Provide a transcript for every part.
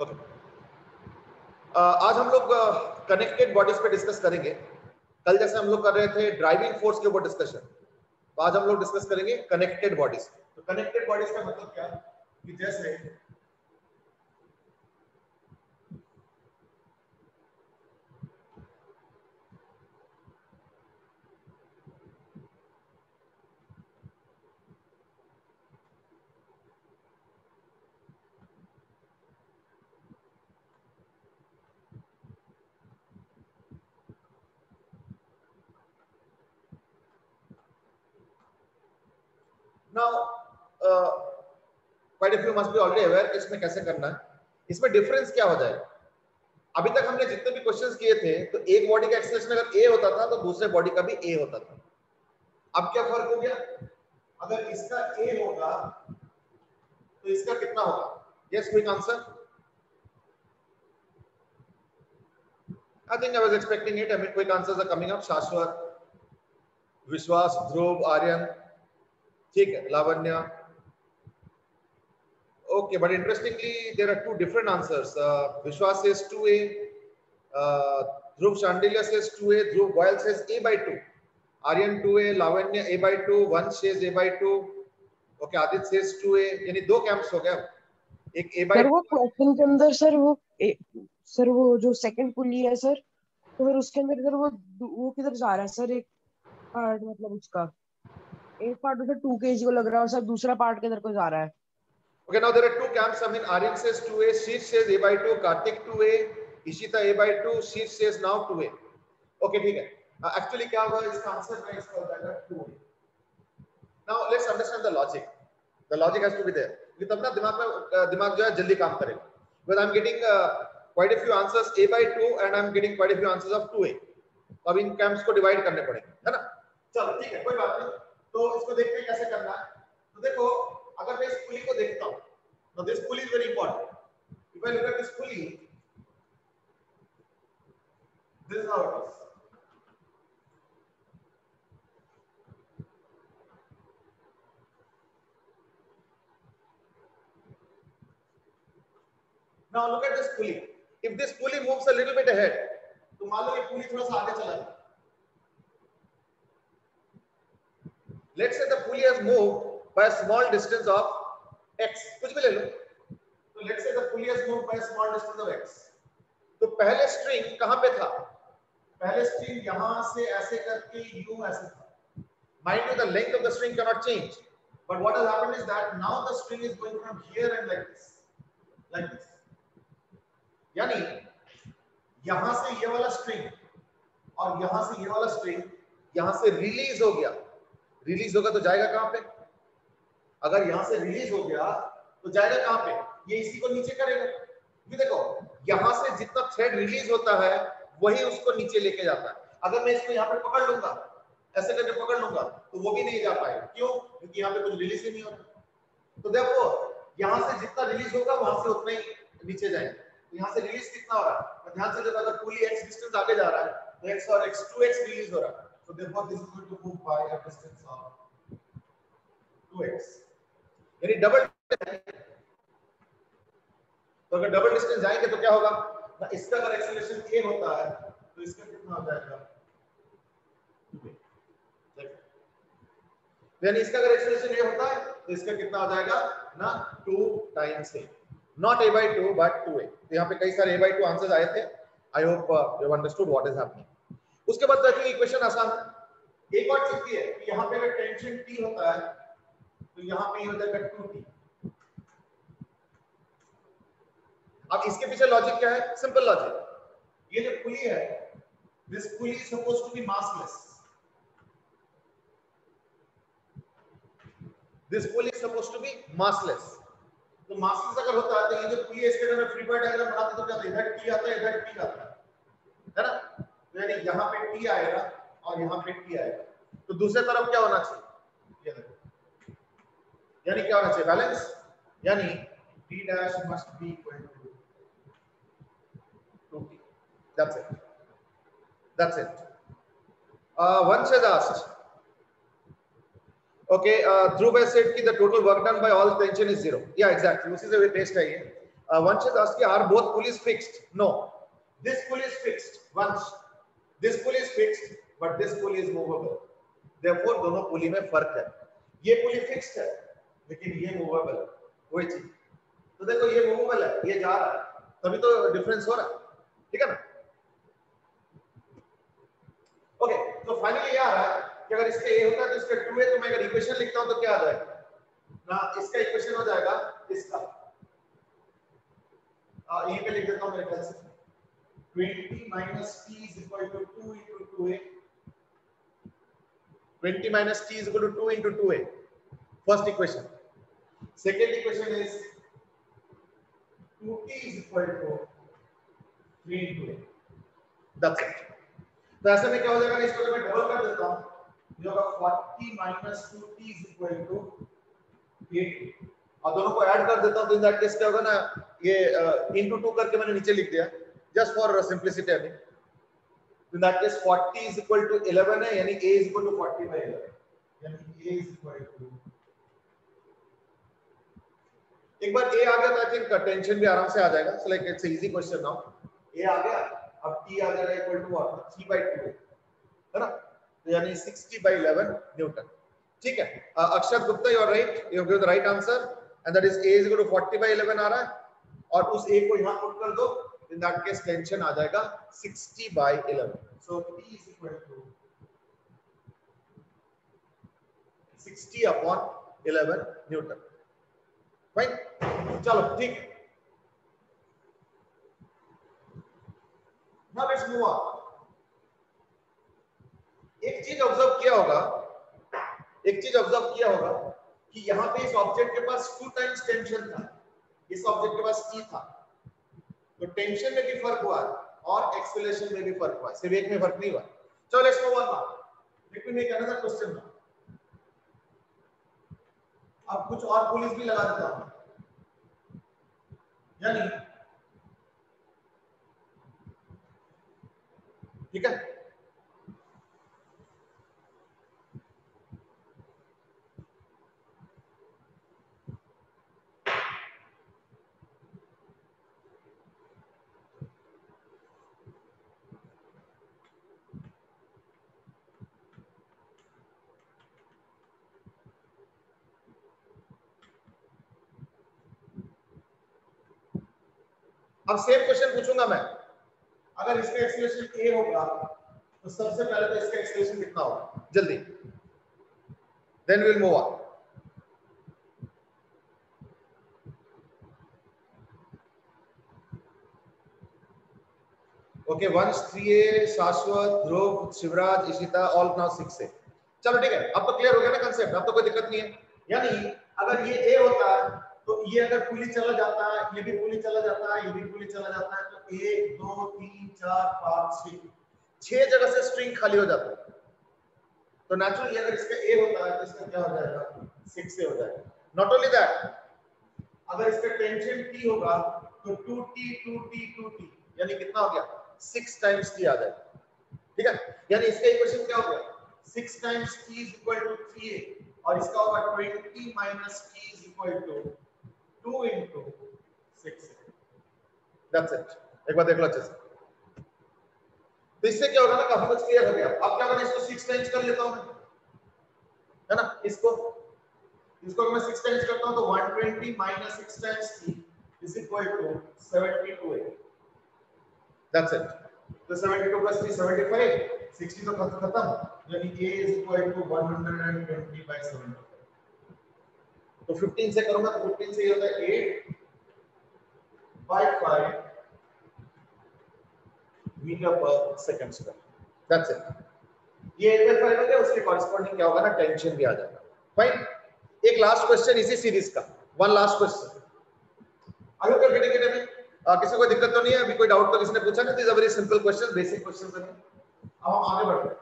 Okay, आज हम लोग कनेक्टेड बॉडीज पे डिस्कस करेंगे। कल जैसे हम लोग कर रहे थे ड्राइविंग फोर्स के ऊपर डिस्कशन, तो आज हम लोग डिस्कस करेंगे कनेक्टेड बॉडीज। तो कनेक्टेड बॉडीज का मतलब क्या कि जैसे now quite of you must be already aware कि इसमें कैसे करना है। इसमें डिफरेंस क्या हो जाएगा? अभी तक हमने जितने भी क्वेश्चंस किए थे तो एक बॉडी का एक्सेलरेशन अगर ए होता था तो दूसरे बॉडी का भी ए होता था। अब क्या फर्क हो गया? अगर इसका ए होगा तो इसका कितना होगा? Yes, quick answer. I think I was expecting it. I mean, quick answers are coming up. Shashwat, Vishwas, Dhruv, Aryan, ठीक है, लावण्य. Okay, but interestingly, there are two different answers. Vishwas says 2A, Dhruv Shandilya says 2A, Dhruv Goyal says A by 2. Aryan 2A, Lavanya A by 2, Vansh says A by 2. Okay, Adit says 2A. यानी दो camps हो गए. एक A by 2. Sir वो question के अंदर sir वो जो सेकंड पुली है सर, तो फिर उसके अंदर इधर वो किधर जा रहा है सर? एक पार्ट मतलब उसका एक पार्ट उधर 2 kg को लग रहा है और सर दूसरा पार्ट किधर को जा रहा है? Okay, now there are two camps. I mean, Aryan says 2A, Sheesh says A by 2, Karthik 2A, Ishita A by 2, Sheesh says now 2A. Okay, ठीक है. Actually क्या हुआ? इसका आंसर है इसका हो जाएगा 2A. Now let's understand the logic. The logic has to be there. ये तब ना दिमाग जो है जल्दी काम करेगा. Because I'm getting quite a few answers A by 2 and I'm getting quite a few answers of 2A. तो अब इन कैंप्स को डिवाइड करने पड़ेंगे, है ना? चलो ठीक है, कोई बात नहीं. तो इसको देखते हैं कैसे करना है. तो देखो, अगर मैं इस पुली को देखता हूं, now this pulley is very important. If I look at this pulley, this is how it is. Now look at this pulley. If this pulley moves a little bit ahead, तो मान लो ये पुली थोड़ा सा आगे चला गया. Let's say the pulley has moved by a small distance of x. कुछ भी ले लो. तो let's say the pulley has moved by a small distance of x. तो पहले स्ट्रिंग कहां पे था? पहले स्ट्रिंग यहां से ऐसे करके यूं ऐसे था. Mind you, the length of the string cannot change. But what has happened is that now the string is going from here and like this. Like this. यानी यहां से ये वाला स्ट्रिंग और यहां से ये वाला स्ट्रिंग यहां से रिलीज हो गया. रिलीज होगा तो जाएगा कहां पे? अगर यहां से रिलीज हो गया तो जाएगा कहां पे? ये इसी को नीचे करेगा. ये देखो, यहां से जितना थ्रेड रिलीज होता है वही उसको नीचे लेके जाता है. अगर मैं इसको यहां पे पकड़ लूंगा, ऐसे करके पकड़ लूंगा, तो वो भी नहीं जा पाएगा. क्यों? क्योंकि यहां पे कुछ रिलीज ही नहीं होता. तो देखो, यहां से जितना रिलीज होगा वहां से उतना ही नीचे जाएगा. तो यहां से रिलीज कितना हो रहा है? तो ध्यान से देखो, अगर पुली x डिस्टेंस आगे जा रहा है तो x और x 2x रिलीज हो रहा है. So therefore this is going to move by a distance of 2x. यानी डबल. तो अगर डबल डिस्टेंस जाएंगे तो क्या होगा? ना इसका अगर एक्सेलरेशन a होता है तो इसका कितना हो जाएगा? 2a. यानी इसका अगर एक्सेलरेशन a होता है तो इसका कितना हो जाएगा? ना 2 times a. Not a by 2 but 2a. तो यहाँ पे कई सारे a by 2 आंसर्स आए थे. I hope you have understood what is happening. उसके बाद देखिए इक्वेशन आसान है. एक और चीज है कि यहाँ पे अगर टेंशन T होता है तो यहाँ पे हो जाएगा 2T. अब इसके पीछे लॉजिक क्या है? Simple logic. ये जो पुली है, this pulley is supposed to be massless. This pulley is supposed to be massless. तो मासलेस अगर होता है तो ये जो पुली है इसके अंदर फ्री बॉडी डायग्राम बनाते तो क्या होता है? इधर T आता है, इधर T आता है ना? यानी यहाँ पे T आएगा और यहाँ पे T आएगा. तो दूसरे तरफ क्या होना चाहिए? ये देखो, यानी क्या होना चाहिए? बैलेंस. यानी D dash must be equal to 2T. That's it. That's it. Vansh has asked. Okay, Dhruv has said कि the total work done by all tension is 0. Yeah, exactly. उसी से वे टेस्ट है ये. Vansh has asked, are both pulleys fixed? No. This pulley is fixed. Vansh, this pulley is fixed, but this pulley is movable. Therefore, दोनों पुली में फर्क है. ये पुली fixed है, लेकिन ये मूवेबल है. वही चीज. तो देखो ये मूवेबल है, ये जा रहा है, तभी तो डिफरेंस हो रहा है. ठीक है ना? ओके, तो फाइनली ये आ रहा है कि अगर इसके a होता है तो इसका 2a, तो मैं अगर इक्वेशन लिखता हूं तो क्या आ जाएगा ना, इसका इक्वेशन हो जाएगा इसका, यहीं पे लिख देता हूं मेरे ख्याल से 20 minus t is equal to 2 into 2a. 20 minus t is equal to 2 into 2a. First equation. Second equation is 2t is equal to 3 into a. That's it. तो ऐसे में क्या हो जाएगा, इसको मैं डबल कर देता हूं, ये होगा 40 minus 2t is equal to 8. और दोनों को ऐड कर देता हूं तो इन दैट केस क्या होगा ना, ये into 2 करके मैंने नीचे लिख दिया just for simplicity. I mean, in that case 40 is equal to 11 है, यानी a is equal to 40 by 11, यानी a is equal to, एक बार a आ गया तो आई थिंक टेंशन भी आराम से आ जाएगा. So like it's easy question now. a आ गया, अब t आ जाएगा इक्वल टू व्हाट, 3 by 2 है ना, तो यानी 60 by 11 न्यूटन. ठीक है, Akshat Gupta, you are right, you give the right answer and that is a is equal to 40 by 11 आ रहा है, और उस a को यहां पुट कर दो. In that case tension आ जाएगा 60 by 11. So T is equal to 60 upon 11 Newton. Fine. चलो ठीक. Now let's move on. एक चीज ऑब्जर्व किया होगा कि यहाँ पे इस ऑब्जेक्ट के पास 2 times टेंशन था, इस ऑब्जेक्ट के पास T था, तो टेंशन में भी फर्क हुआ और एक्सेलरेशन में भी फर्क हुआ, सिर्फ एक में फर्क नहीं हुआ. चलो let's move on now. Let me make another question now. अब कुछ और पुलिस भी लगा देता हूं, यानी ठीक है, अब सेम क्वेश्चन पूछूंगा मैं. अगर इसका एक्सेलरेशन a होगा तो सबसे पहले तो इसका एक्सेलरेशन कितना होगा, जल्दी, then we will move on. Okay, Vansh, 3a, Shashwat, Dhruv, Shivraj, Ishita, all now 6a. चलो ठीक है, अब तो क्लियर हो गया ना कंसेप्ट, अब तो कोई दिक्कत नहीं है. यानी अगर ये a होता है तो ये अगर पुली चला जाता है, ये भी पुली चला जाता है, ये भी पुली चला जाता है, तो 1 2 3 4 5 6 जगह से स्ट्रिंग खाली हो जाता है. तो नेचुरली अगर इसका a होता है तो इसका क्या हो जाएगा, 6 से हो जाएगा. नॉट ओनली दैट, अगर इसका टेंशन t होगा तो 2t 2t 2t, यानी कितना हो गया, 6 टाइम्स t आ जाएगा. ठीक है, यानी इसका इक्वेशन क्या हो गया, 6 times t is equal to 3a, और इसका होगा 20 minus t is equal to 2 into 6. That's it. एक बार देख लो अच्छे से. तो इससे क्या होगा ना, काफी कुछ क्लियर हो गया. अब क्या करें, इसको 6 टाइम्स कर लेता हूं मैं, है ना, इसको अगर मैं 6 टाइम्स करता हूं तो 120 minus 6 times t is equal to 72a. That's it. तो 72 plus 3 75, 60 तो खत्म, यानी a is equal to 120 by 75. तो 15 से करूंगा तो 15 से ये होता है 8 by 5 metre per second square. That's it. ये 8 by 5 हो गया, उसके कॉरेस्पॉन्डिंग क्या होगा ना, टेंशन भी आ जाएगा. फाइन. एक लास्ट क्वेश्चन इसी सीरीज का, वन लास्ट क्वेश्चन. आगे कर गेटिंग इट. किसी को दिक्कत तो नहीं है, अभी कोई डाउट तो किसी ने पूछा नहीं? This is a very simple question, basic question है. अब हम आगे बढ़ते हैं.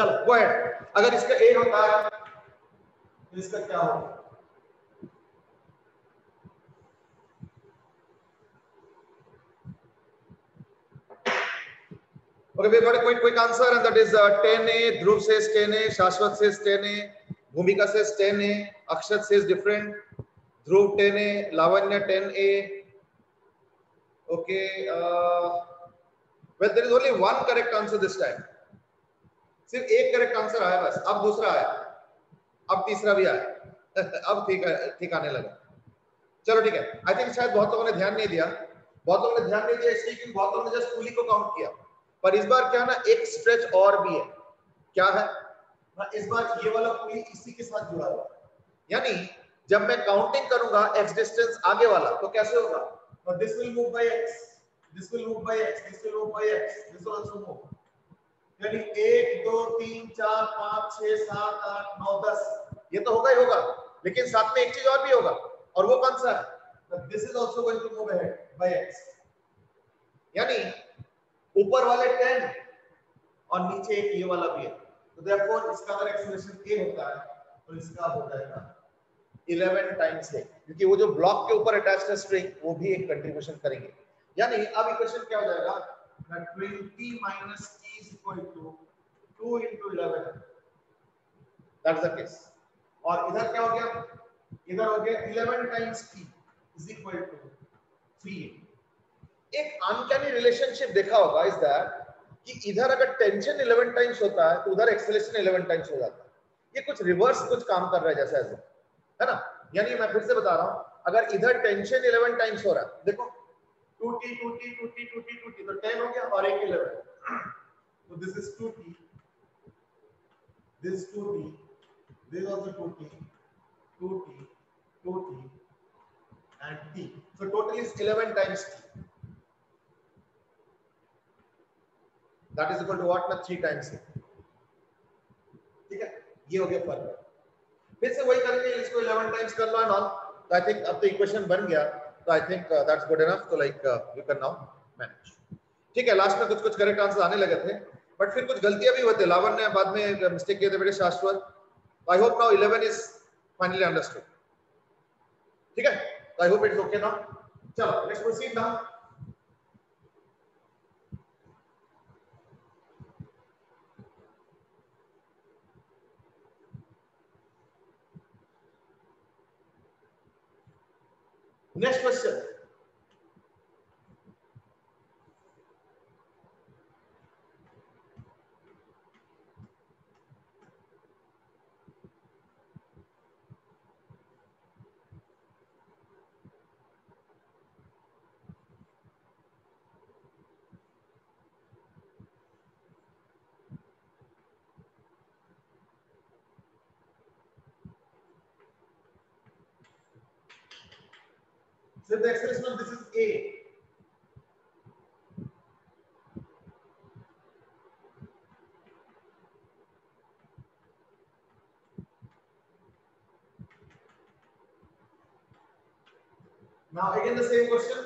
चलो गो अहेड। अगर इसका ए होता है तो इसका क्या होगा? Okay, we've got a quick answer, and that is 10A. Dhruv says 10A, Shashwat says 10A, Bhumika says 10A, Akshat says different, Dhruv 10A, Lavanya 10A. Okay, well, there is only one correct answer this time. सिर्फ एक correct answer आया बस, अब दूसरा आया, अब तीसरा भी आया अब ठीक आने लगा। चलो ठीक है, आई थिंक शायद बहुत लोगों ने ध्यान नहीं दिया, इसलिए कि बहुत लोगों ने जस्ट पुली को काउंट किया। पर इस बार क्या ना, एक स्ट्रेच और भी है। क्या है ना, इस बार ये वाला पुली इसी के साथ जुड़ा हुआ है, यानी जब मैं काउंटिंग करूंगा एक्स डिस्टेंस आगे वाला, तो कैसे होगा? This will move by x, this will move by x, this will move by x, this will also move. यानी 1 2 3 4 5 6 7 8 9 10, ये तो होगा ही होगा, लेकिन साथ में एक चीज और भी होगा, और वो कौन सा है? This is also going to move ahead by x. यानी ऊपर वाले 10 और नीचे एक ये वाला भी है, तो देयरफॉर इसका अगर एक्सेलरेशन a होता है तो इसका हो जाएगा 11 टाइम्स a, क्योंकि वो जो ब्लॉक के ऊपर अटैच्ड है स्ट्रिंग, वो भी एक कंट्रीब्यूशन करेंगे। यानी अब इक्वेशन क्या हो जाएगा? 20 minus t is equal to 2 into 11, that's the case। और इधर क्या हो गया? इधर हो गया 11 times t is equal to 3। एक अनकैनी रिलेशनशिप देखा होगा इज दैट कि इधर अगर टेंशन 11 टाइम्स होता है तो उधर एक्सेलरेशन 11 टाइम्स हो जाता है। ये कुछ रिवर्स कुछ काम कर रहा है जैसे ऐसे, है ना? यानी मैं फिर से बता रहा हूं, अगर इधर टेंशन 11 टाइम्स हो रहा है, देखो 2t 2t 2t 2t 2t, तो 10 हो गया और एक 11, तो this is 2t, this 2t, this also 2t, 2t, 2t and t, so total is 11 times t, that is equal to what? 3 times a। ठीक है, ये हो गया फर्क। फिर से वही करेंगे, इसको 11 टाइम्स कर लो एंड ऑल, तो आई थिंक अब तो इक्वेशन बन गया, तो I think that's good enough, तो like you can now manage. ठीक है, लास्ट में कुछ करेक्ट आंसर आने लगे थे, बट फिर कुछ गलतियां भी होती है। लावन ने बाद में मिस्टेक किए थे मेरे Shashwat. I hope now 11 is finally understood. ठीक है, I hope it is okay now. चलो let's proceed now. Next question, so the acceleration of this is a, now again the same question,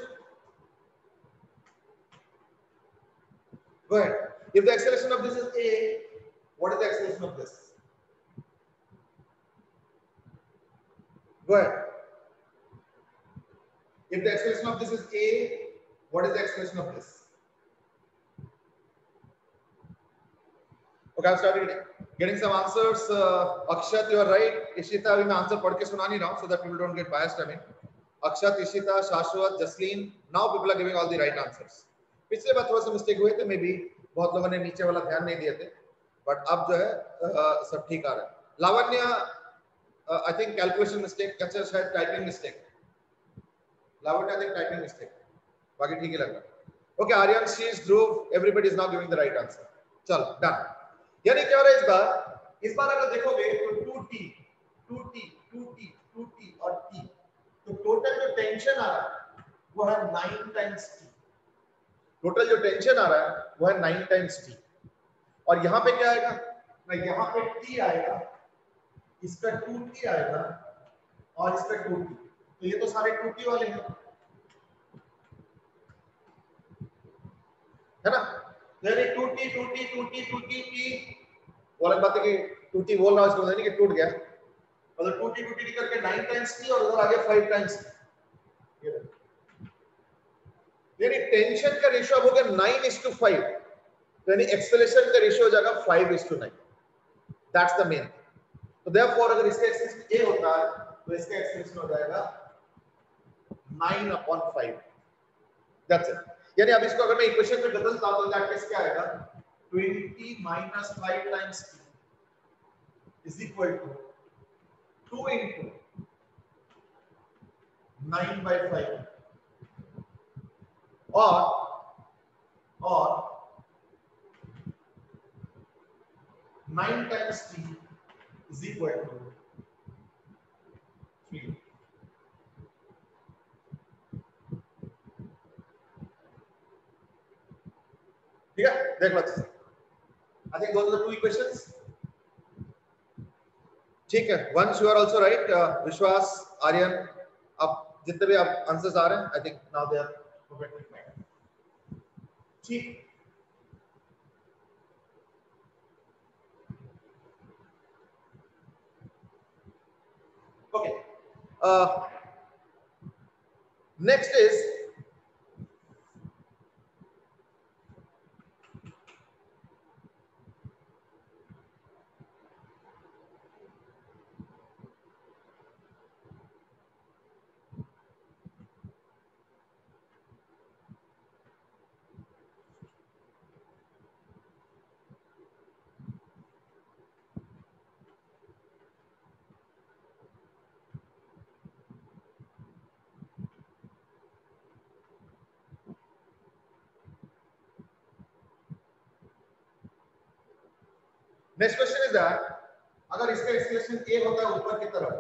go ahead, if the acceleration of this is a, what is the acceleration of this? Go ahead, if the acceleration of this is a, what is the acceleration of this? Okay, I'll start getting some answers. Akshat, you are right. Ishita, अभी मैं answer पढ़ के सुना नहीं रहा हूँ, so that people don't get biased. I mean, Akshat, Ishita, Shashwat, Jasleen, now people are giving all the right answers. पिछले बार थोड़ा सा मिस्टेक हुए थे, मे बी बहुत लोगों ने नीचे वाला ध्यान नहीं दिए थे, बट अब जो है सब ठीक आ रहा है। Lavanya, I think calculation mistake, अच्छा शायद typing mistake. Lavanya, I think typing mistake, बाकी ठीक ही लग रहा है। Okay, Aryan, Shish, Dhruv, everybody is now giving the right answer. चलो डन। यानी क्या हो रहा है इस बार अगर देखोगे तो 2t 2t 2t 2t और t, तो टोटल जो टेंशन आ रहा है वो है 9 टाइम्स t। टोटल जो टेंशन आ रहा है वो है 9 टाइम्स t, और यहां पे क्या आएगा ना, यहां पे t आएगा, इसका 2t आएगा और इसका 2t, तो ये तो सारे 2t वाले हैं, है ना? यानी 2t 2t 2t 2t t वो अलग बात है कि टूटी बोल रहा हूं, इसको मतलब नहीं कि टूट गया, मतलब टूटी टूटी करके 9 टाइम्स की और उधर आगे 5 टाइम्स की, यानी टेंशन का रेशियो अब हो गया 9:5, यानी एक्सेलरेशन का रेशियो हो जाएगा 5:9। That's the main. तो देयरफॉर अगर इसका एक्सेलरेशन a होता है तो इसका एक्सेलरेशन हो जाएगा 9/5। That's it. यानी अब इसको अगर मैं इक्वेशन में बदलता हूं तो दैट केस क्या आएगा, 20 minus 5 times t is equal to 2 into 9/5 और 9 times t is equal to 3। ठीक है, देख लो। I think those are the two equations. ठीक है, once you are also right, Vishwas, Aryan, अब जितने भी आप आंसर्स आ रहे हैं, I think now they are perfectly fine. ठीक, okay, next is next question is that अगर इसका एक्सेलरेशन a होता है ऊपर की तरफ,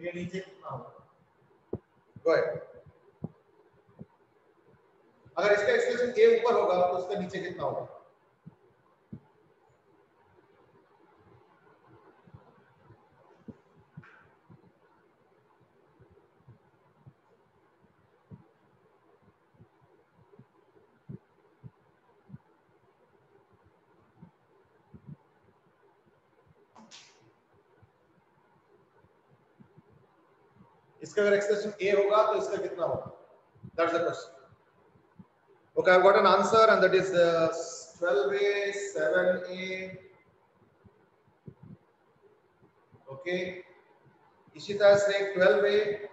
ये नीचे कितना होगा? Go ahead. अगर इसका एक्सेलरेशन a ऊपर होगा तो उसका नीचे कितना होगा? इसका अगर एक्सेलरेशन a होगा तो इसका कितना होगा? That's the question. Okay, I've got an answer and that is 12a, 7a. Okay, Ishita says 12a,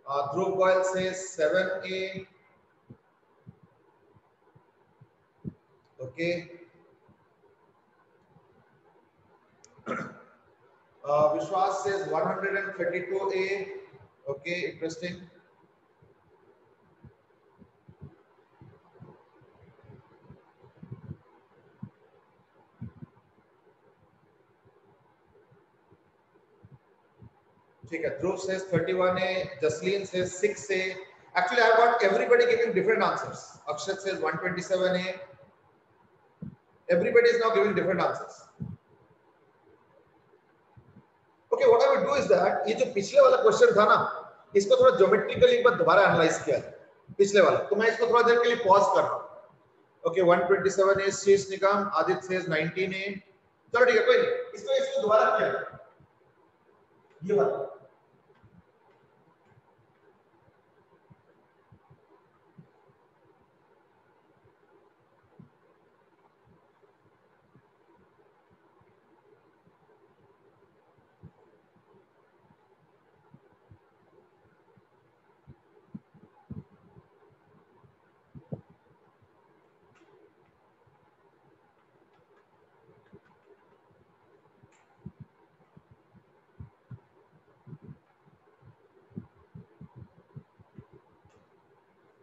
Dhruv Goyal says 7a. Okay, Vishwas says 132a. Okay, interesting. ठीक है, Dhruv says 31a, Jasleen says 6a. Actually, I've got everybody giving different answers. Akshat says 127a. Everybody is now giving different answers. Okay, what I will do is that ये जो पिछले वाला question था ना, इसको थोड़ा ज्योमेट्रिकली एक बार दोबारा एनालाइज किया जाए, पिछले वाला। तो मैं इसको थोड़ा देर के लिए पॉज कर रहा हूँ। ओके, 127a, शीर्ष निगम, आदित्य says 19a. चलो ठीक है, कोई नहीं, इसको दोबारा किया जाए, ये वाला।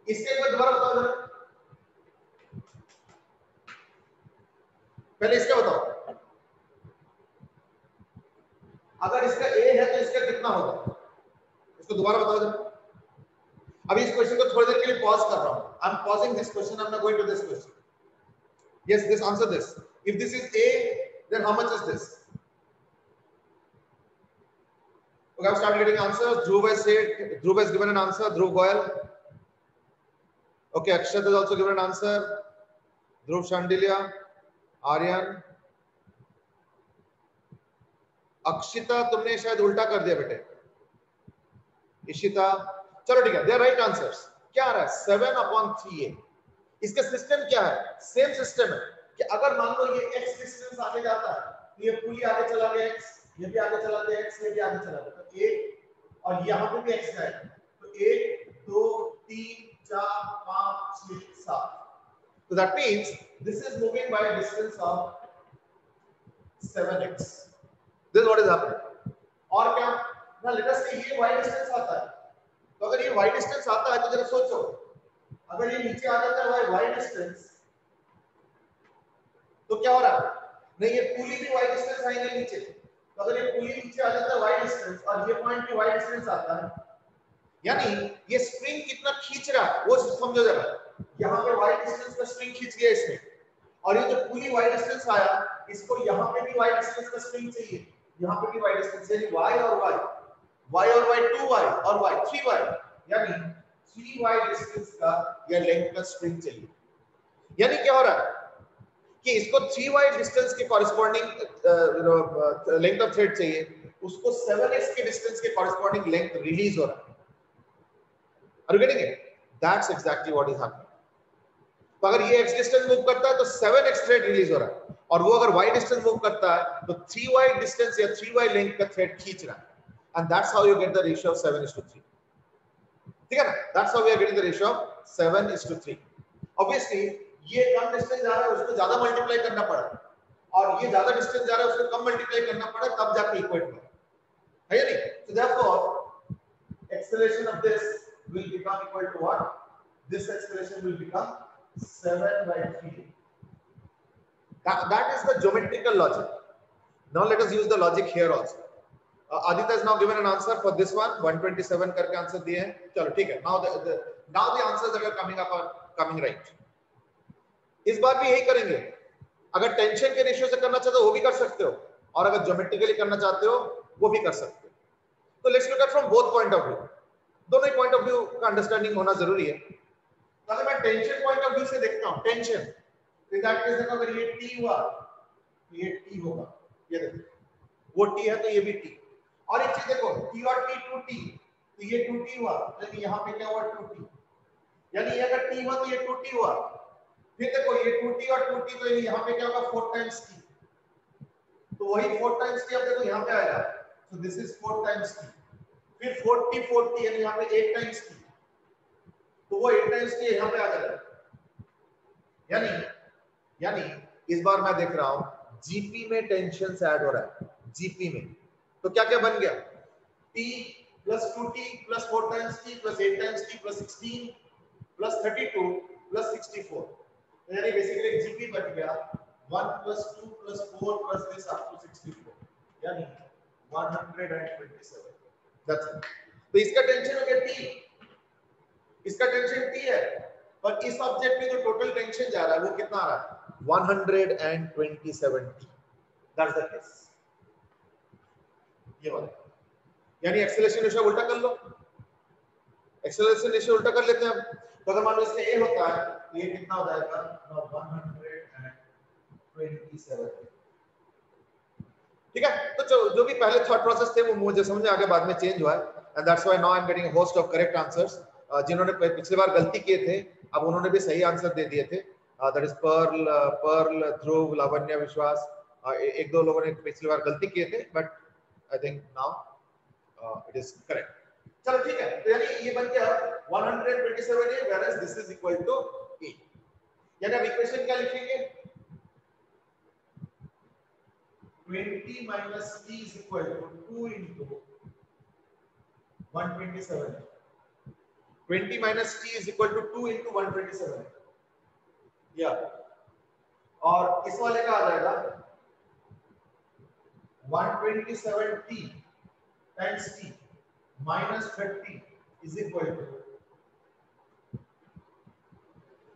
इसके एक बार दोबारा बताओ जरा, पहले इसका बताओ। अगर इसका a है तो इसका कितना होगा? इसको दोबारा बताओ जरा। अभी इस क्वेश्चन को थोड़ी देर के लिए पॉज कर रहा हूं। I am pausing this question, I am not going to this question. Yes, this answer this. If this is a, then how much is this? Okay, I've started getting answers. Dhruv has given an answer. Dhruv Goyal. Okay, Akshat has also given an answer. Dhruv Shandilia, Aryan. Akshita तुमने शायद उल्टा कर दिया बेटे। इशिता, चलो ठीक है, दे right answers. क्या आ रहा है 7/3a। इसका सिस्टम क्या है? सेम सिस्टम है कि अगर मान लो ये x डिस्टेंस आगे जाता है तो ये पुली आगे चला गया x, ये भी आगे चला गया x, ये भी आगे चला गया, तो 1 और यहां पे भी x जाएगा, तो 1 2 3 4 5 6 7। So that means this is moving by a distance of 7x. This is what is happening. और क्या ना, लेट अस से ये y डिस्टेंस आता है, तो अगर ये y डिस्टेंस आता है तो जरा सोचो, अगर ये नीचे आ जाता है y डिस्टेंस तो क्या हो रहा है? नहीं, ये पुली भी y डिस्टेंस आएंगे नीचे, तो अगर ये पुली नीचे आ जाता है y डिस्टेंस और ये पॉइंट भी y डिस्टेंस आता है, यानी ये स्प्रिंग कितना खींच रहा है वो समझो जरा। यहाँ पे y डिस्टेंस का स्प्रिंग खींच गया इसमें, और ये जो पुली y डिस्टेंस आया इसको यहाँ पे भी y डिस्टेंस का स्प्रिंग चाहिए, यहाँ पे भी y डिस्टेंस, यानी y और y और y 2y और y 3y, यानी 3y डिस्टेंस का या लेंथ का स्प्रिंग चाहिए। यानी क्या हो रहा है कि इसको 3y डिस्टेंस के कॉरेस्पॉन्डिंग लेंथ ऑफ थ्रेड चाहिए, उसको 7x के डिस्टेंस के कॉरेस्पॉन्डिंग लेंथ रिलीज हो रहा है। Are you getting it? That's exactly what is happening. तो अगर ये x डिस्टेंस मूव करता है तो 7x थ्रेड रिलीज हो रहा है, और वो अगर y डिस्टेंस मूव करता है तो 3y डिस्टेंस या 3y लेंथ का थ्रेड खींच रहा है, and that's how you get the ratio of 7:3. ठीक है ना? That's how we are getting the ratio of 7:3. Obviously ये कम डिस्टेंस जा रहा है उसको ज्यादा मल्टीप्लाई करना पड़ा, और ये ज्यादा डिस्टेंस जा रहा है उसको कम मल्टीप्लाई करना पड़ा, तब जाके इक्वेट हुआ है या नहीं? So therefore acceleration of this will become equal to what? This acceleration will become 7/3. That is the geometrical logic. Now let us use the logic here also. Aditya has now given an answer for this one, 127 करके answer दिए हैं। चलो ठीक है, now the answers that are coming up are coming right. इस बार भी यही करेंगे। अगर टेंशन के रेशियो से करना चाहते हो वो भी कर सकते हो, और अगर ज्योमेट्रिकली करना चाहते हो वो भी कर सकते हो। तो let's look at from both point of view. दोनों ही पॉइंट ऑफ व्यू का अंडरस्टैंडिंग होना जरूरी है। तो अगर मैं टेंशन पॉइंट ऑफ व्यू से देखता हूं, टेंशन, तो दैट केस देखो, अगर ये t हुआ तो ये t होगा, ये देखो वो t है तो ये भी t। और एक चीज देखो, t और t 2t, तो ये 2t हुआ, लेकिन यहां पे क्या हुआ 2t, यानी अगर t हुआ तो ये 2t हुआ। फिर देखो ये 2t और 2t, तो यहाँ पे क्या होगा 4 टाइम्स t, तो वही 4 टाइम्स t अब देखो यहाँ पे आएगा, so this is 4 times t। फिर 40 यानी यहाँ पे 8 टाइम्स t, तो वो 8 टाइम्स t यहाँ पे आ जाएगा। यानी इस बार मैं देख रहा हूँ जीपी में टेंशन ऐड हो रहा है, जीपी में। तो क्या क्या बन गया, t plus 2t plus 4 times t plus 8 times t plus 16 plus 32 plus 64, यानी बेसिकली जीपी बन गया 1 plus 2 plus 4 plus this up to 64, यानी 127। That's it. तो इसका टेंशन हो गया t, इसका टेंशन t है, पर इस ऑब्जेक्ट में जो टोटल टेंशन जा रहा है वो कितना आ रहा है 127 t। दैट्स द केस, ये वाला। यानी एक्सेलरेशन रेशियो उल्टा कर लो, एक्सेलरेशन रेशियो उल्टा कर लेते हैं हम। तो अगर मान लो इसका a होता है तो ये कितना हो जाएगा 127। ठीक है, तो जो भी पहले थॉट प्रोसेस थे वो मुझे समझ में आगे बाद में चेंज हुआ है, and that's why now I am getting a host of correct answers. जिन्होंने पिछली बार गलती किए थे अब उन्होंने भी सही आंसर दे दिए थे। दैट इज पर्ल, ध्रुव, लावण्य, विश्वास। एक दो लोगों ने पिछली बार गलती किए थे, but I think now it is correct. चलो ठीक है, तो यानी ये बन गया 127a, whereas this is equal to a। यानी अब इक्वेशन क्या लिखेंगे, 20 minus t is equal to 2 into 127। 20 minus t is equal to 2 into 127, या और इस वाले का आ जाएगा 127t times t minus 30 is equal to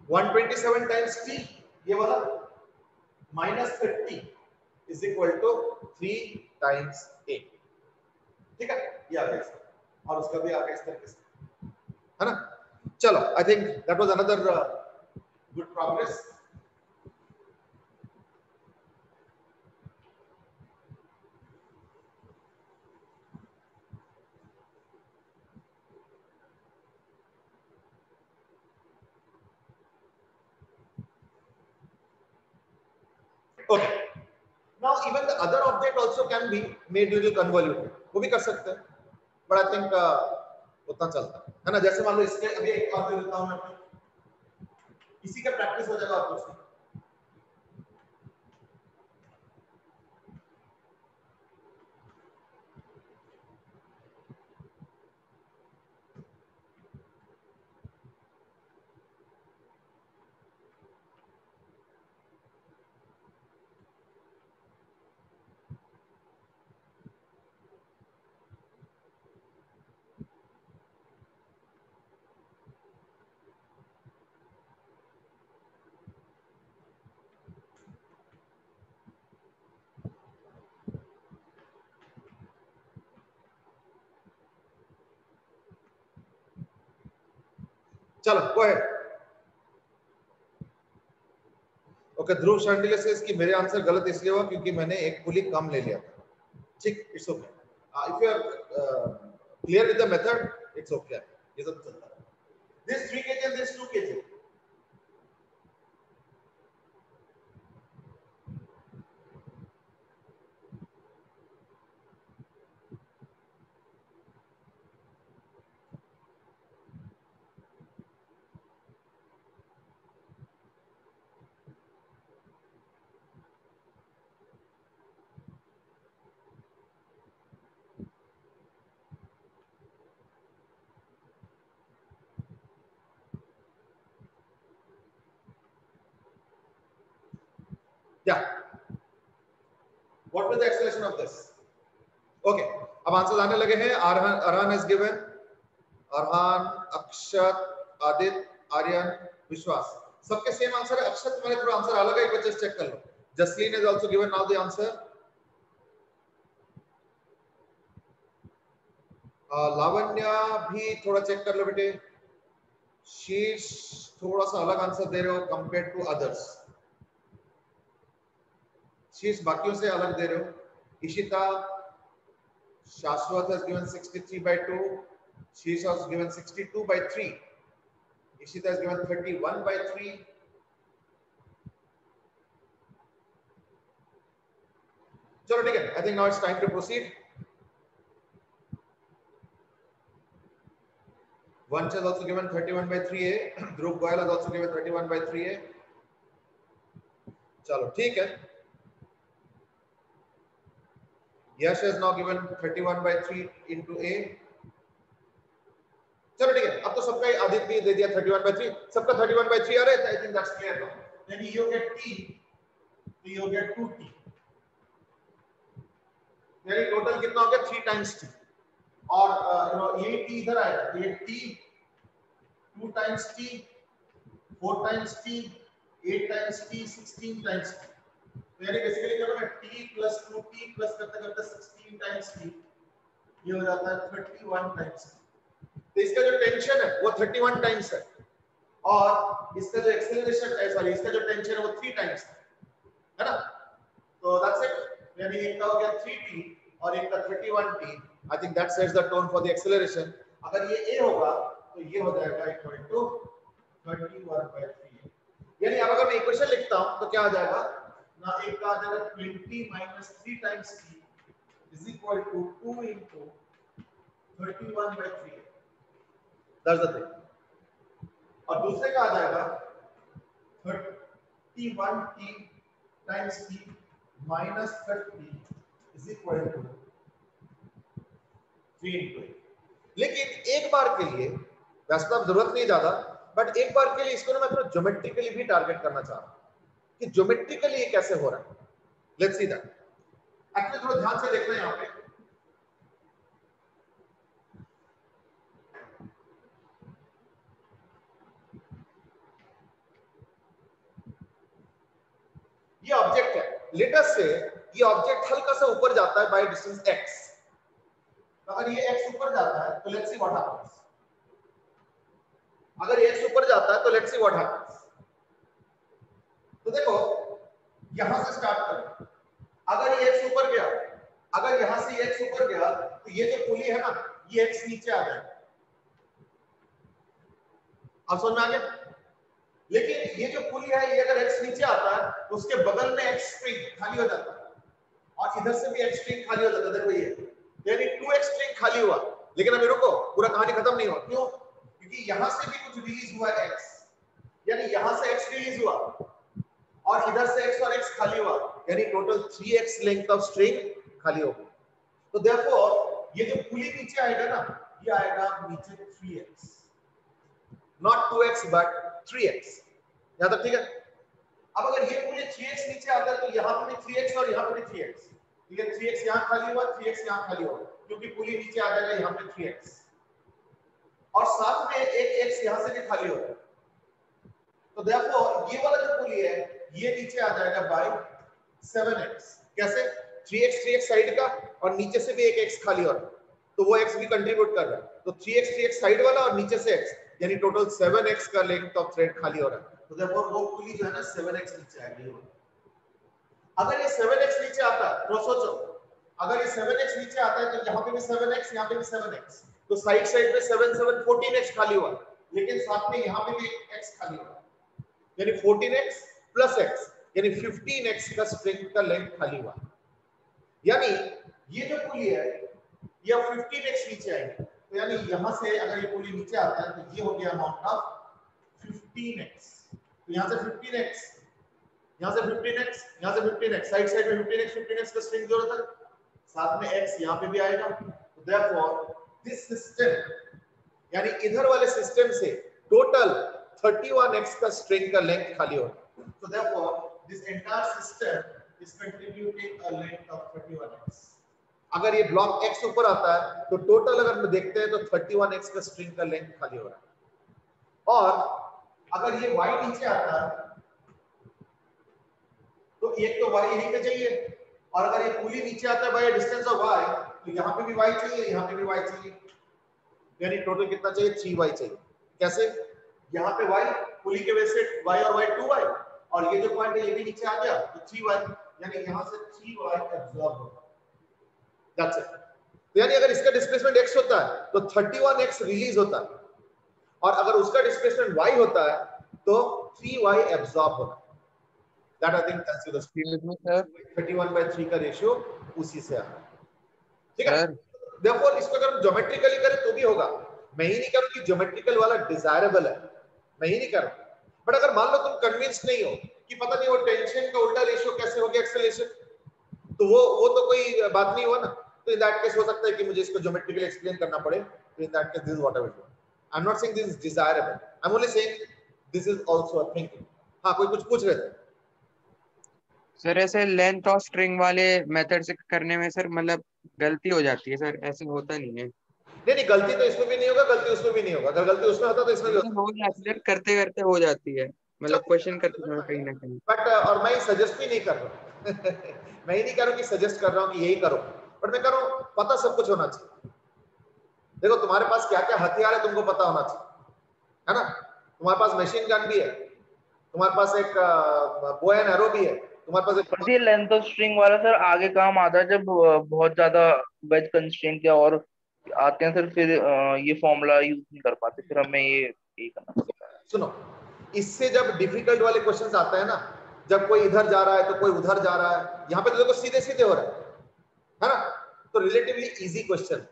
127 times t, ये वाला minus 30 is equal to 3 times a। ठीक है, ये आ गया, और उसका भी आ गया इस तरीके से, है ना। चलो, आई think that was another good progress. Okay. Now even the other object also can be made using convoluted. वो भी कर सकते हैं. But I think उतना चलता है ना. जैसे मान लो इसके अभी एक और देता हूं मैं, इसी का प्रैक्टिस हो जाएगा आपको. चलो go ahead. ओके, ध्रुव शांडिल्य से इसकी मेरे आंसर गलत इसलिए हुआ क्योंकि मैंने एक पुली कम ले लिया था. ठीक, it's okay. If you are clear with the method, it's okay. ये सब चलता है. This 3 kg and this 2 kg. Yeah. What was the acceleration of this? Okay. अब आंसर आने लगे हैं. Arhan has given. Arhan, Akshat, Adit, Aryan, Vishwas. सबके same answer है. अक्षत मैंने थोड़ा आंसर अलग है, एक बार जस्ट चेक कर लो. Jasleen has also given now the answer. Lavanya भी थोड़ा चेक कर लो बेटे. शीर्ष थोड़ा सा अलग आंसर दे रहे हो कंपेयर टू अदर्स. शीर्ष बाकियों से अलग दे रहे हो. इशिता, शाश्वत has given 63/2. शीर्ष has given 62/3. Ishita has given 31/3. चलो ठीक है. I think now it's time to proceed. Vansh has also given 31/3A. Dhruv Goyal has also given 31/3A. चलो ठीक है. Yash has now given 31/3 into A. चलो ठीक है. अब तो सबका आदित्य भी दे दिया 31/3. सबका 31/3 आ रहा है. I think that's clear now. Then you get T. So you get 2T. यानी टोटल कितना हो गया? 3 times T. और ये T इधर आएगा. ये T 2 times T, 4 times T, 8 times T, 16 times T. तो यानी बेसिकली क्या होगा? T plus 2T plus करते करते 16 times T. ये हो जाता है 31 times T. तो इसका जो टेंशन है वो 31 टाइम्स है और इसका जो एक्सेलरेशन है, सॉरी, इसका जो टेंशन है वो 3 टाइम्स है ना. तो दैट्स इट. यानी एक का हो गया 3T और एक का 31T. I think that sets the tone for the acceleration. अगर ये A होगा तो ये हो जाएगा इक्वल टू 31/3. यानी अब अगर मैं इक्वेशन लिखता हूं तो क्या आ जाएगा ना. एक का आ जाएगा 20 minus 3 times T is equal to 2 into 31/3. That's the thing. और दूसरे का आ जाएगा 31T times T minus 30 is equal to 3 into 8. लेकिन एक बार के लिए वैसे तो जरूरत नहीं ज्यादा, बट एक बार के लिए इसको ना मैं थोड़ा ज्योमेट्रिकली भी टारगेट करना चाह रहा हूं कि ज्योमेट्रिकली ये कैसे हो रहा है. Let's see that. एक्चुअली थोड़ा ध्यान से देखना है यहाँ पे. ये ऑब्जेक्ट है. लेट अस से ये ऑब्जेक्ट हल्का सा ऊपर जाता है बाय डिस्टेंस x. अगर ये x ऊपर जाता है तो लेट्स सी व्हाट हैपेंस. अगर ये x ऊपर जाता है तो लेट्स सी व्हाट हैपेंस. तो देखो यहां से स्टार्ट करें. अगर ये x ऊपर गया, अगर यहां से ये x ऊपर गया तो ये जो पुली है ना, ये x नीचे आ जाएगा. अब समझ में आ गया? लेकिन ये जो पुली है ये अगर x नीचे आता है तो उसके बगल में x स्ट्रिंग खाली हो जाता है और इधर से भी x स्ट्रिंग खाली हो जाता है। देखो ये यानी 2x स्ट्रिंग खाली हुआ। लेकिन अभी रुको, पूरा कहानी खत्म नहीं हुआ। क्यों? क्योंकि यहां से भी कुछ रिलीज हुआ x, यानी यहां से x रिलीज हुआ और इधर से x और x खाली हुआ, यानी total 3x length of string खाली हो गई। तो देयरफॉर ये जो पुली नीचे आएगा ना, ये आएगा नीचे 3x, not 2x but 3x। यहां तक ठीक है? अब अगर ये पुली 3x नीचे आता है तो यहां पे भी 3x और यहां पे भी 3x, ये 3x यहां खाली हुआ, 3x यहां खाली हुआ, क्योंकि पुली नीचे आ जाएगा यहां पे 3x और साथ में एक x यहां से भी खाली होगा। तो देयरफॉर ये वाला जो पुली है ये नीचे आ जाएगा बाय 7x। कैसे? 3x साइड का और नीचे से भी एक x खाली हो रहा है, तो वो x भी कंट्रीब्यूट कर रहा है। तो 3x साइड वाला और नीचे से x, यानी टोटल 7x का लेंथ ऑफ थ्रेड खाली हो रहा है। तो देयरफॉर वो पुली जो है ना 7x नीचे आएगी। अगर ये 7x नीचे आता है तो सोचो, अगर ये 7x नीचे आता है तो यहाँ पे भी 7x, यहाँ पे भी 7x, तो साइड साइड में 7 7 14x खाली हुआ, लेकिन साथ में यहाँ पे भी एक x खाली हुआ, यानी 14x प्लस x, यानी 15x का स्ट्रिंग का लेंथ खाली हुआ। यानी ये जो पुली है ये 15x नीचे आएगी। तो यानी यहां से अगर ये पुली नीचे आता है तो ये हो गया अमाउंट ऑफ 15x। तो यहां से 15x, यहां से 15x, यहां से 15x, साइड साइड में 15x का स्ट्रिंग जोड़ा था, साथ में x यहां पे भी आएगा। तो देयरफॉर दिस सिस्टम, यानी इधर वाले सिस्टम से टोटल 31x का स्ट्रिंग का लेंथ खाली होगा। तो therefore this entire system is contributing a length of 31x। अगर ये ब्लॉक x ऊपर आता है तो टोटल अगर हम देखते हैं तो 31x का स्ट्रिंग का लेंथ खाली हो रहा है। और अगर ये y नीचे आता है तो एक तो y यहीं पे चाहिए, और अगर ये पुली नीचे आता है बाय डिस्टेंस ऑफ y तो यहाँ पे भी y चाहिए, यहाँ पे भी y चाहिए, यानी टोटल कितना चाहिए? 3y चाहिए। कैसे? यहाँ पे y, पुली के वजह से y और y 2y, और ये जो पॉइंट है ये भी नीचे आ गया तो 3y, यानी यहाँ से 3y एब्जॉर्ब होगा। That's it. तो यानी अगर इसका डिस्प्लेसमेंट x होता है तो 31x रिलीज होता है, और अगर उसका डिस्प्लेसमेंट y होता है तो 3y एब्जॉर्ब होता है। That I think tells you the sir 31/3 का रेशियो उसी से आ रहा है। ठीक है? सर Therefore इसको अगर हम ज्योमेट्रिकली करें तो भी होगा। मैं ही नहीं कह रहा कि ज्योमेट्रिकल वाला डिजायरेबल है, मैं ही नहीं कह रहा, बट अगर मान लो तुम कन्विंस नहीं हो कि पता नहीं वो टेंशन का उल्टा रेशियो कैसे हो गया एक्सेलरेशन, तो वो तो कोई बात नहीं हुआ ना। तो इन दैट केस हो सकता है कि मुझे इसको ज्योमेट्रिकली एक्सप्लेन करना पड़े। तो in that case this is what I will do. I am not saying this is desirable, I am only saying this is also a thinking. हां, कोई कुछ पूछ रहे थे? सर ऐसे लेंथ ऑफ स्ट्रिंग वाले मेथड से करने में सर मतलब गलती हो जाती है सर, ऐसे होता नहीं है। नहीं, गलती तो इसमें भी नहीं होगा, गलती उसमें भी नहीं होगा। अगर गलती उसमें होता तो इसमें भी मतलब होता। हो जाती है, करते करते हो जाती है, मतलब क्वेश्चन करते समय कहीं ना कहीं। बट और मैं सजेस्ट भी नहीं कर रहा हूं मैं ही नहीं कह रहा हूं कि सजेस्ट कर रहा हूं कि यही करो, बट मैं कह रहा हूं पता सब कुछ होना चाहिए। देखो तुम्हारे पास क्या क्या हथियार है तुमको पता होना चाहिए, है ना? तुम्हारे पास मशीन गन भी है, तुम्हारे पास एक बो एंड एरो भी है, तुम्हारे पास एक बस ये लेंथ ऑफ स्ट्रिंग वाला सर आगे काम आता है जब बहुत ज्यादा वेज कंस्ट्रेंट या और आते हैं सर, फिर ये फॉर्मूला यूज नहीं कर पाते, फिर हमें ये करना पड़ता है। सुनो, इससे जब डिफिकल्ट वाले क्वेश्चंस आते हैं ना, जब कोई इधर जा रहा है तो कोई उधर जा रहा है, यहाँ पे तो देखो सीधे सीधे हो रहा है ना? तो रिलेटिवली इजी क्वेश्चन।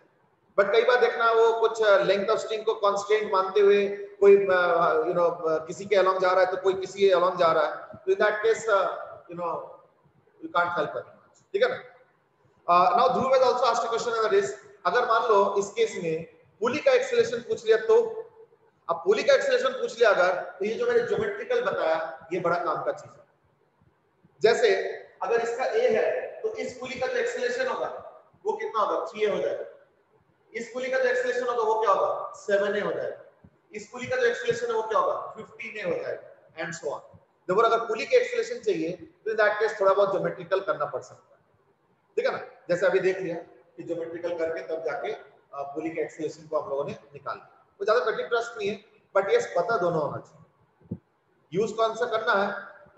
बट कई बार देखना वो कुछ लेंथ ऑफ स्ट्रिंग को कांस्टेंट मानते हुए कोई किसी के अलोंग जा रहा है तो कोई किसी अलोंग जा रहा है, तो in that case you can't help it. ठीक है ना? Now Dhruv has also asked a question on this. अगर मान लो इस केस में पुली का एक्सेलरेशन पूछ लिया तो, अब पुली का एक्सेलरेशन पूछ लिया अगर, तो ये जो मैंने ज्योमेट्रिकल बताया ये बड़ा काम का चीज है। जैसे अगर इसका a है तो इस पुली का जो एक्सेलरेशन होगा वो कितना होगा? 3a हो जाएगा। इस पुली का जो एक्सेलरेशन होगा वो क्या होगा? 7a हो जाएगा। इस पुली का जो एक्सेलरेशन है वो क्या होगा? 15a हो जाएगा, एंड सो ऑन। देखो अगर पुली के एक्सेलरेशन चाहिए तो इन दैट केस थोड़ा बहुत ज्योमेट्रिकल करना पड़ सकता है। ठीक है ना? जैसे अभी देख लिया कि ज्योमेट्रिकल करके तब जाके पुली के एक्सेलरेशन को हम लोगों ने निकाला। वो ज्यादा कठिन प्रश्न नहीं है, बट यस पता दोनों होना चाहिए। यूज कौन सा करना है,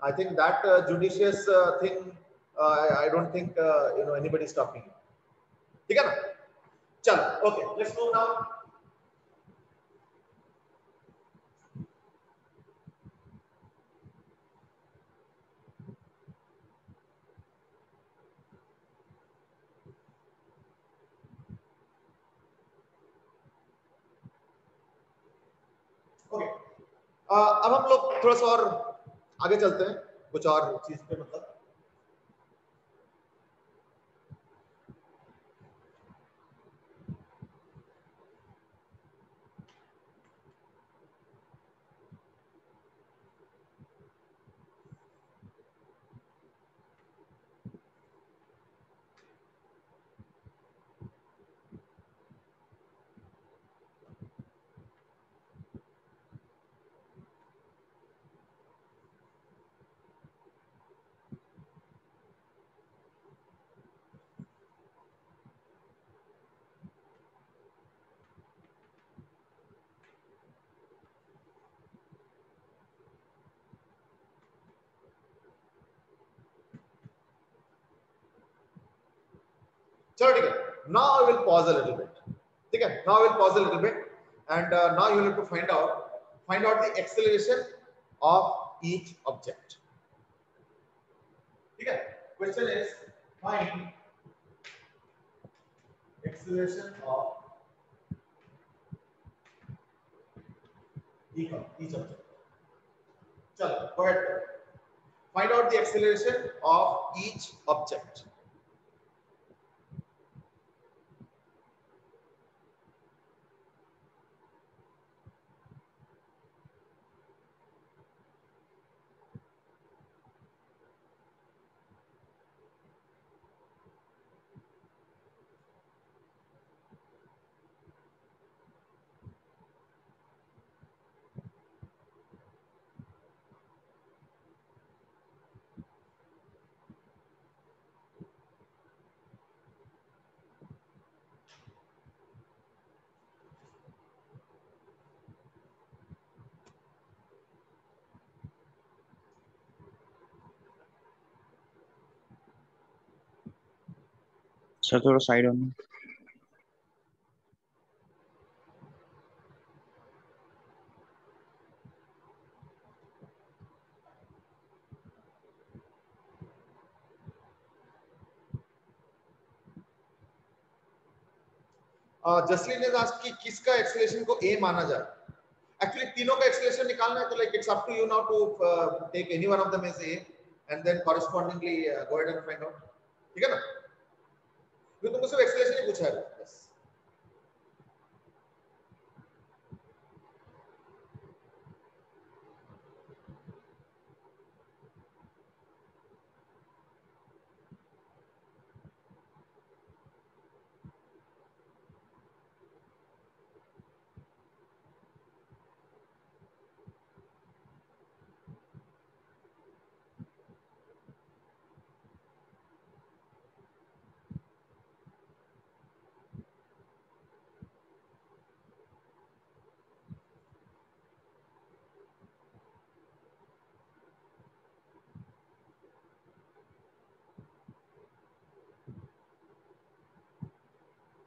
आई think that judicious thing, I don't think anybody stopping. ठीक है ना? चलो ओके, लेट्स मूव नाउ। अब हम लोग थोड़ा सा और आगे चलते हैं कुछ और चीज पे, मतलब चलो ठीक है. Now I will pause a little bit. ठीक है, now I will pause a little bit and now you have to find out the acceleration of each object. ठीक है, question is find acceleration of each object. चलो go ahead. Find out the acceleration of each object. Sir थोड़ा side होना. जसलीन ने asked कि किसका acceleration को a माना जाए. एक्चुअली तीनों का एक्सेलरेशन निकालना है, तो like it's up to you now to take any one of them as a and then correspondingly go ahead and find out. ठीक है ना, तो तुमसे सिर्फ एक्सेलरेशन ही पूछा है बस.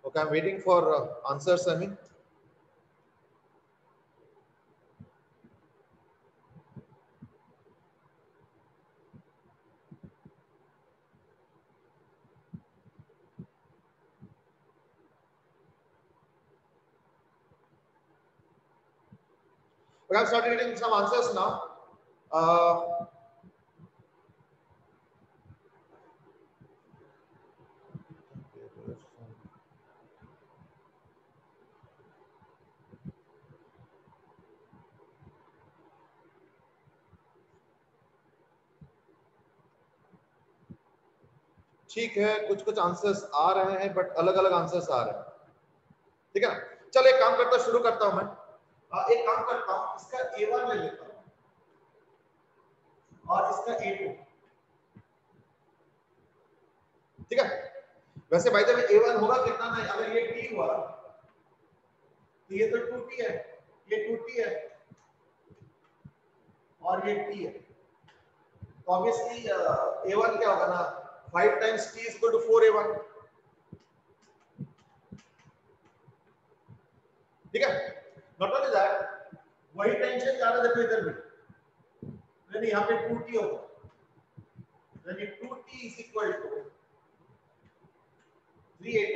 Okay, I'm waiting for answers, I mean. Okay, I've started getting some answers now. ठीक है, कुछ कुछ आंसर्स आ रहे हैं बट अलग अलग आंसर्स आ रहे हैं. ठीक है ना, चलो एक काम करता शुरू करता हूं मैं. एक काम करता हूं, इसका a1 ले लेता हूं और इसका a2. ठीक है, वैसे भाई जब a1 होगा कितना ना, अगर ये t हुआ तो ये तो 2t है, ये 2t है और ये t है, तो ऑब्वियसली a1 क्या होगा ना, 5 times t is equal to 4a1. ठीक है, नॉट ओनली दैट, वही टेंशन ज्यादा देखो इधर भी, यानी यहाँ पे 2t होगा, यानी 2t is equal to 3a2.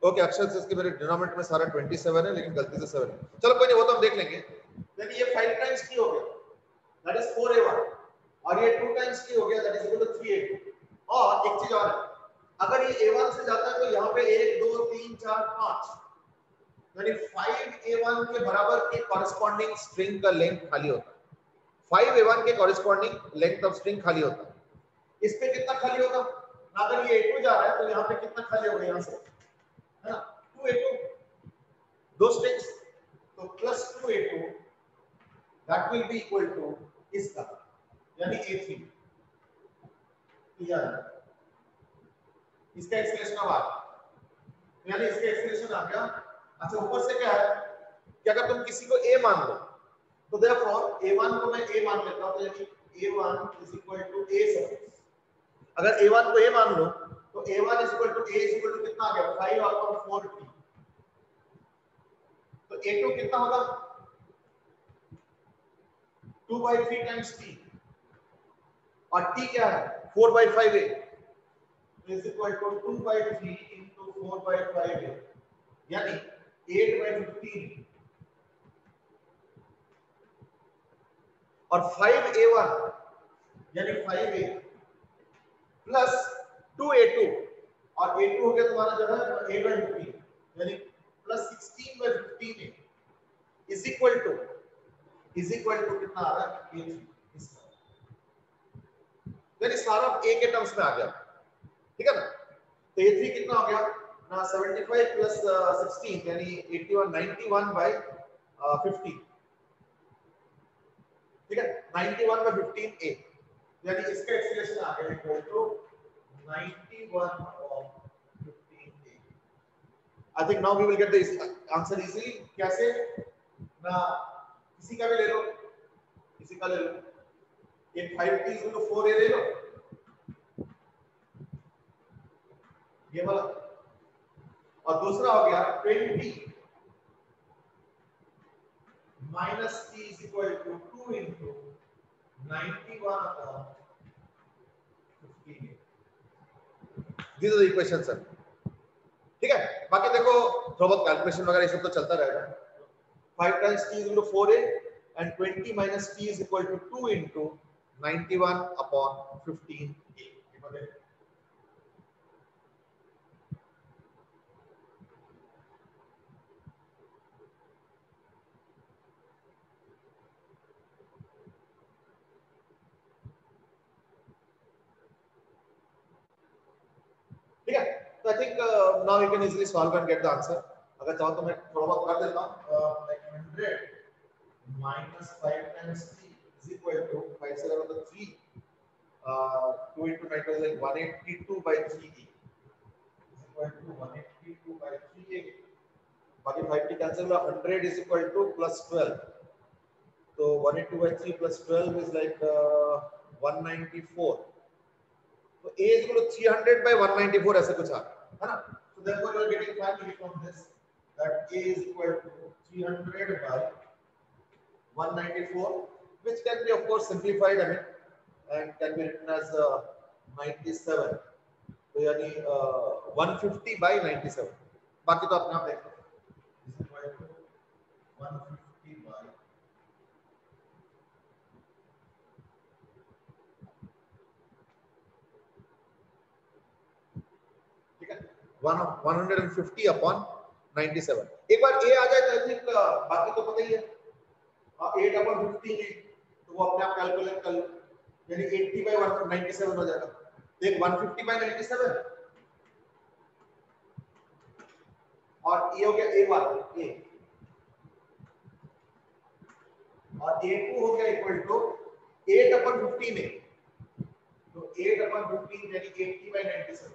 Okay अक्षर से इसके मेरे डिनोमिनेटर में सारा 27 है लेकिन गलती से 7 है। चलो कोई नहीं, वो तो हम देख लेंगे। यानी ये 5 टाइम्स t हो गया, दैट इज 4a1, और ये 2 टाइम्स t हो गया, that is equal to 3a2। और एक चीज और है, अगर ये a1 से जाता है तो यहाँ पे 1 2 3 4 5 यानी 5a1 के बराबर के कॉरेस्पॉन्डिंग स्ट्रिंग का लेंथ खाली होता है। 5a1 के कॉरेस्पॉन्डिंग लेंथ ऑफ स्ट्रिंग खाली होता है। इस पे कितना खाली होगा? अगर ये a2 जा रहा है तो यहाँ पे कितना खाली होगा? यहाँ से है ना 2a2, दो स्ट्रिंग्स, तो plus 2a2 that will be equal to इसका यानी a3। इसका एक्सप्रेशन आ गया, यानी इसका एक्सप्रेशन आ गया। अच्छा ऊपर से क्या है कि अगर तुम किसी को a मान लो तो देयरफॉर a1 को मैं a मान लेता हूं, तो यानी a1 is equal to a suffix. अगर a1 को a मान लो तो a1 is equal to a is equal to कितना आ गया? 5 अपॉन 4t। तो a2 कितना होगा? 2/3 टाइम्स t, और t क्या है? 4/5a is equal to 2/3 into 4/5a यानी 8/15, और 5a1 यानी 5a प्लस 2a2, और a2 हो गया तुम्हारा जो है 8/15 यानी प्लस 16/15 इज इक्वल टू कितना आ रहा है? a3। यानी सारा a के टर्म्स में आ गया, ठीक है ना? तो a3 कितना हो गया ना? 75 प्लस 16 यानी 81, 91/15, ठीक है? 91/15a यानी इसका एक्सप्रेशन आ गया equal to 91/15a। I think now we will get the answer easily. कैसे ना, किसी का भी ले लो, किसी का ले लो, एक 5t is equal to 4a ले लो, ये वाला, और दूसरा हो गया 20 minus t is equal to 2 into 91/15। These are the equations sir, ठीक है? बाकी देखो थोड़ा बहुत कैलकुलेशन वगैरह ये सब तो चलता रहेगा। 5 times t is equal to 4a and 20 minus t is equal to 2 into 91/15a। ठीक है? तो I think now you can easily solve and gate the answer. अगर चाहो तो मैं थोड़ा बहुत कर देता हूं, like 100 minus 5 times t is equal to 5 7 over 3 2 into 9 is like 182/3e is equal to 182/3a। बाकी 5t कैंसिल हुआ, 100 is equal to plus 12, तो 182/3 plus 12 is like 194, तो a is equal to 300/194 ऐसे कुछ आ रहा है ना? So therefore you are getting finally from this that a is equal to 300/194, which can be of course simplified, I mean, and can be written as 97, तो यानी 150/97। बाकी तो अपने आप देख लो, is equal to 150/, ठीक है? 150/97। एक बार a आ जाए तो आई थिंक बाकी तो पता ही है, 8/15 है तो वो अपने आप कैलकुलेट कर लो, यानी 80/197 हो जाएगा। देख 150/97 और ये हो गया a1 a, और a2 हो गया इक्वल टू 8/15 है, तो 8/15 यानी 80/97,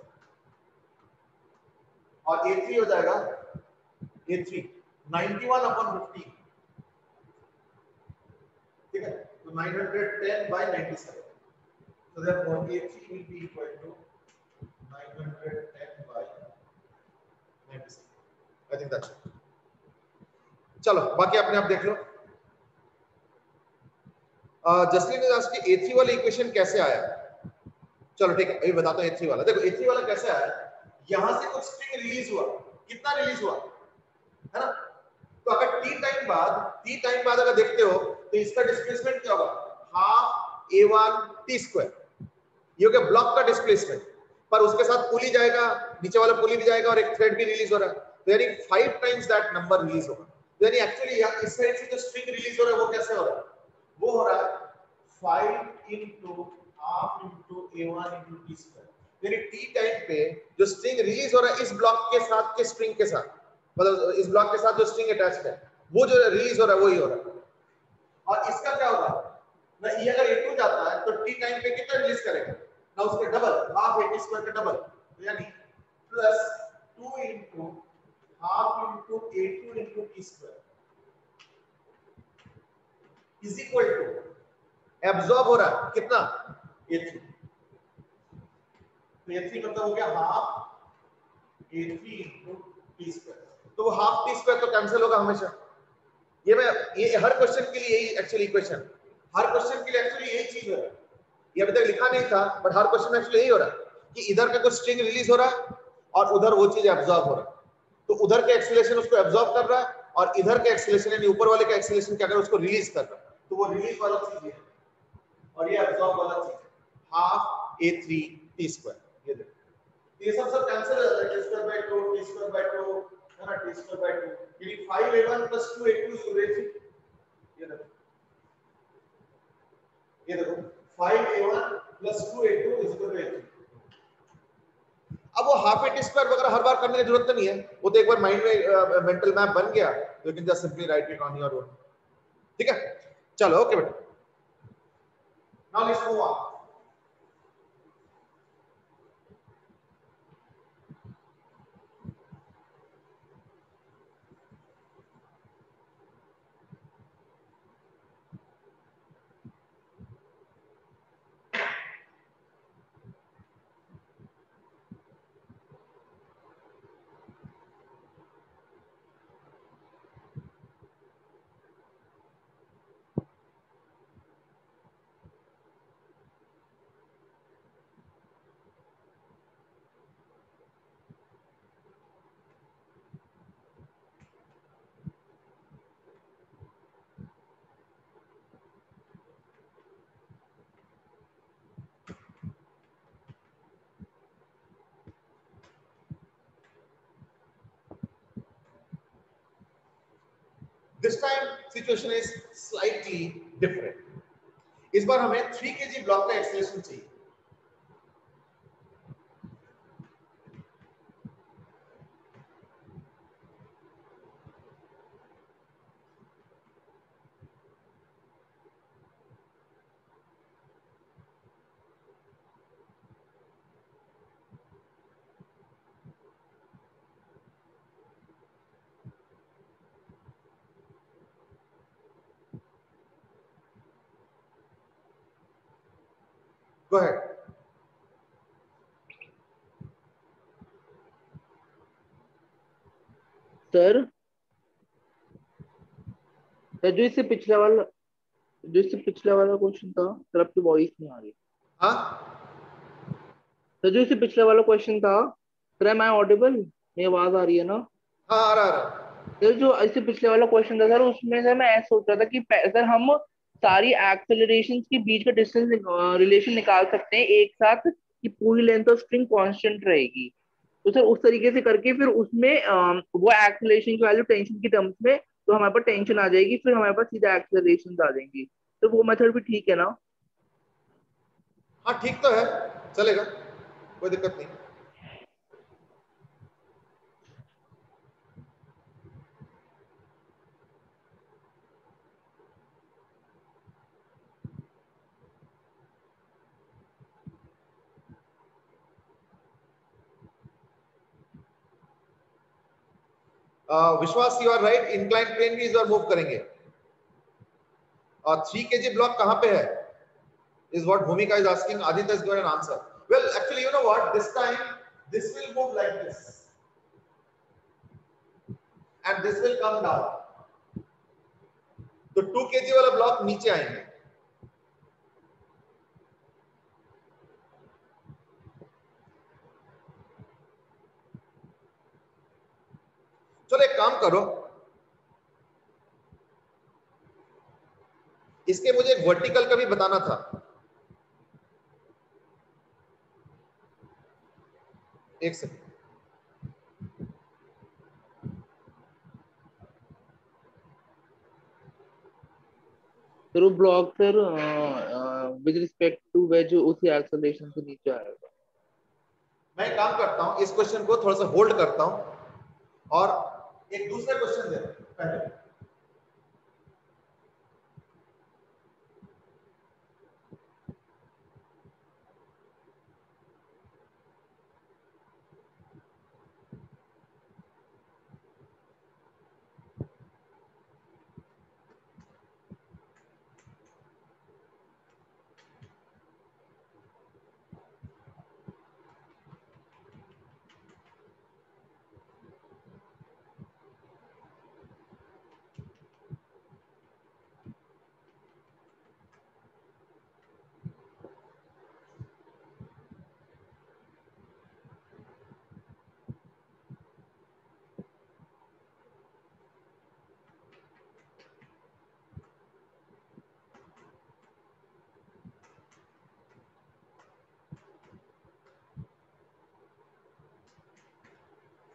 और a3 हो जाएगा a3 91/15, ठीक है? तो 910/97, so therefore a3 will be equal to 910/97। I think that's it। चलो बाकी अपने आप देख लो। जसलीन ने आस्क्ड कि a3 वाला इक्वेशन कैसे आया? चलो ठीक है, अभी बताता हूँ a3 वाला। देखो a3 वाला कैसे आया, यहां से कुछ स्ट्रिंग रिलीज हुआ, कितना रिलीज हुआ, है ना? तो अगर t टाइम बाद अगर देखते हो तो इसका डिस्प्लेसमेंट क्या होगा, हाफ a1 t स्क्वायर, ये हो गया ब्लॉक का डिस्प्लेसमेंट। पर उसके साथ पुली जाएगा, नीचे वाला पुली भी जाएगा और एक थ्रेड भी रिलीज हो रहा है, तो यानी 5 टाइम्स दैट नंबर रिलीज होगा। यानी एक्चुअली इस साइड से जो स्ट्रिंग रिलीज हो रहा है वो कैसे हो रहा है, वो हो रहा है 5 into half into a1 into t square. यानी t टाइम पे जो स्ट्रिंग रिलीज हो रहा है इस ब्लॉक के साथ के स्ट्रिंग के साथ, मतलब इस ब्लॉक के साथ जो स्ट्रिंग अटैच्ड है वो जो रिलीज हो रहा है वही हो रहा है। और इसका क्या होगा ना, ये अगर a2 जाता है तो t टाइम पे कितना रिलीज करेगा ना, उसके डबल, हाफ a2 स्क्वायर का डबल, तो यानी plus 2 into half into a2 into t square is equal to absorb हो रहा है कितना, a3। तो a3 मतलब हो गया half a3 into t square. तो वो हाफ t स्क्वायर तो कैंसिल होगा हमेशा। ये हर क्वेश्चन के लिए यही एक्चुअली इक्वेशन, हर क्वेश्चन के लिए एक्चुअली यही चीज है। ये अभी तक लिखा नहीं था बट हर क्वेश्चन में एक्चुअली यही हो रहा है कि इधर का कुछ स्ट्रिंग रिलीज हो रहा है और उधर वो चीज एब्जॉर्ब हो रहा है। तो उधर के एक्सीलरेशन उसको एब्जॉर्ब कर रहा है और इधर के एक्सीलरेशन यानी ऊपर वाले का एक्सीलरेशन क्या कर रहा है, उसको रिलीज कर रहा है। तो वो रिलीज वाला चीज है और ये एब्जॉर्ब वाला चीज है, हाफ a3 t स्क्वायर। ये देखो ये सब कैंसिल हो जाता है, t square by 2 t square by 2 है ना, t स्क्वायर बाय 2 यानी 5a1 + 2a2 is equal to 3। ये देखो 5a1 + 2a2 is equal to 3। अब वो हाफ a t स्क्वायर वगैरह हर बार करने की जरूरत नहीं है, वो तो एक बार माइंड में मेंटल मैप बन गया, you can just simply write it on your own. ठीक है, चलो ओके बेटा, now let's move on. This time situation is slightly different. इस बार हमें 3 kg ब्लॉक का एक्सीलरेशन चाहिए। Go ahead. सर जो इससे पिछला वाला क्वेश्चन था सर, आपकी वॉइस नहीं आ रही। हाँ सर जो इससे पिछला वाला क्वेश्चन था सर, एम आई ऑडिबल, मेरी आवाज आ रही है ना? हाँ आ रहा। सर जो इससे पिछले वाला क्वेश्चन था सर, उसमें सर मैं ऐसा सोच रहा था कि सर हम सारी एक्सेलरेशन के बीच का डिस्टेंस रिलेशन निकाल सकते हैं एक साथ कि पूरी लेंथ ऑफ स्ट्रिंग कांस्टेंट रहेगी। तो सर उस तरीके से करके फिर उसमें वो एक्सेलरेशन की वैल्यू टेंशन की टर्म्स में, तो हमारे पास टेंशन आ जाएगी, फिर हमारे पास सीधा एक्सेलरेशन आ जाएंगी। तो वो मेथड भी ठीक है ना? हाँ ठीक तो है, चलेगा, कोई दिक्कत नहीं। Vishwas you are right, incline plane भी इस बार मूव करेंगे। और 3 kg ब्लॉक कहां पे है is what Bhumika is asking. Aditya is going to answer. Well, actually, you know what? This time, this will move like this, and this will come down. तो 2 kg वाला block नीचे आएंगे। चलो एक काम करो, इसके मुझे एक वर्टिकल का भी बताना था। एक सेकंड, सर वो block sir with respect to wedge उसी एक्सेलरेशन से नीचे आएगा। मैं एक काम करता हूं, इस क्वेश्चन को थोड़ा सा होल्ड करता हूं और एक दूसरा क्वेश्चन दे पहले।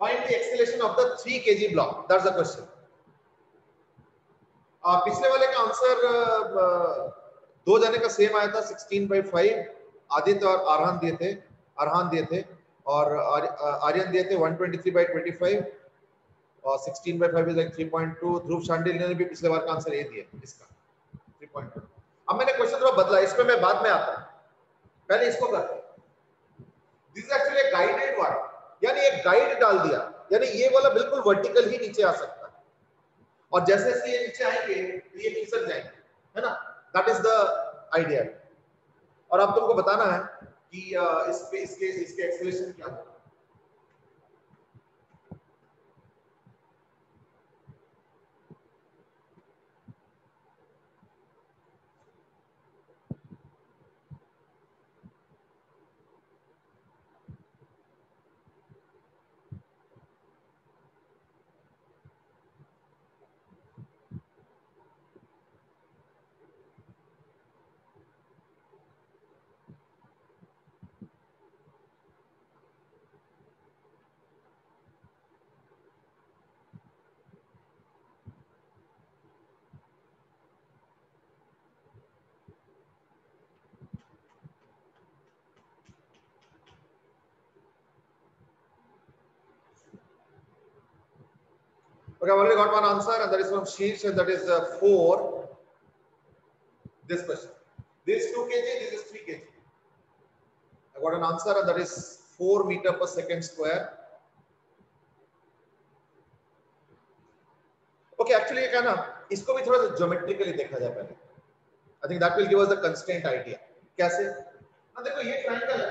Find the acceleration of the 3 kg block. That's the question. पिछले वाले का आंसर दो जने का सेम आया था 16/5। आदित्य और अरहान दिए थे और आर्यन दिए थे 123/25 और 16/5 इज लाइक 3.2। ध्रुव शांडिल ने भी पिछले बार का आंसर ये दिया इसका 3.2। अब मैंने क्वेश्चन थोड़ा बदला, इसमें मैं बाद में आता हूं, पहले इसको करते हैं। This is actually guided one, यानी एक गाइड डाल दिया, यानी ये वाला बिल्कुल वर्टिकल ही नीचे आ सकता है और जैसे जैसे ये नीचे आएंगे ये खिसक जाएंगे, है ना। That is the idea. और अब तुमको बताना है कि इसके एक्सेलरेशन क्या होगा। Okay, I've already got one answer, and that is from Sheesh, and that is 4. This question. This is 2 kg, this is 3 kg. I got an answer, and that is 4 meter per second square. Okay, actually क्या ना, इसको भी थोड़ा सा geometrically देखा जाए पहले। I think that will give us the constraint idea. कैसे? ना देखो ये ट्रायंगल है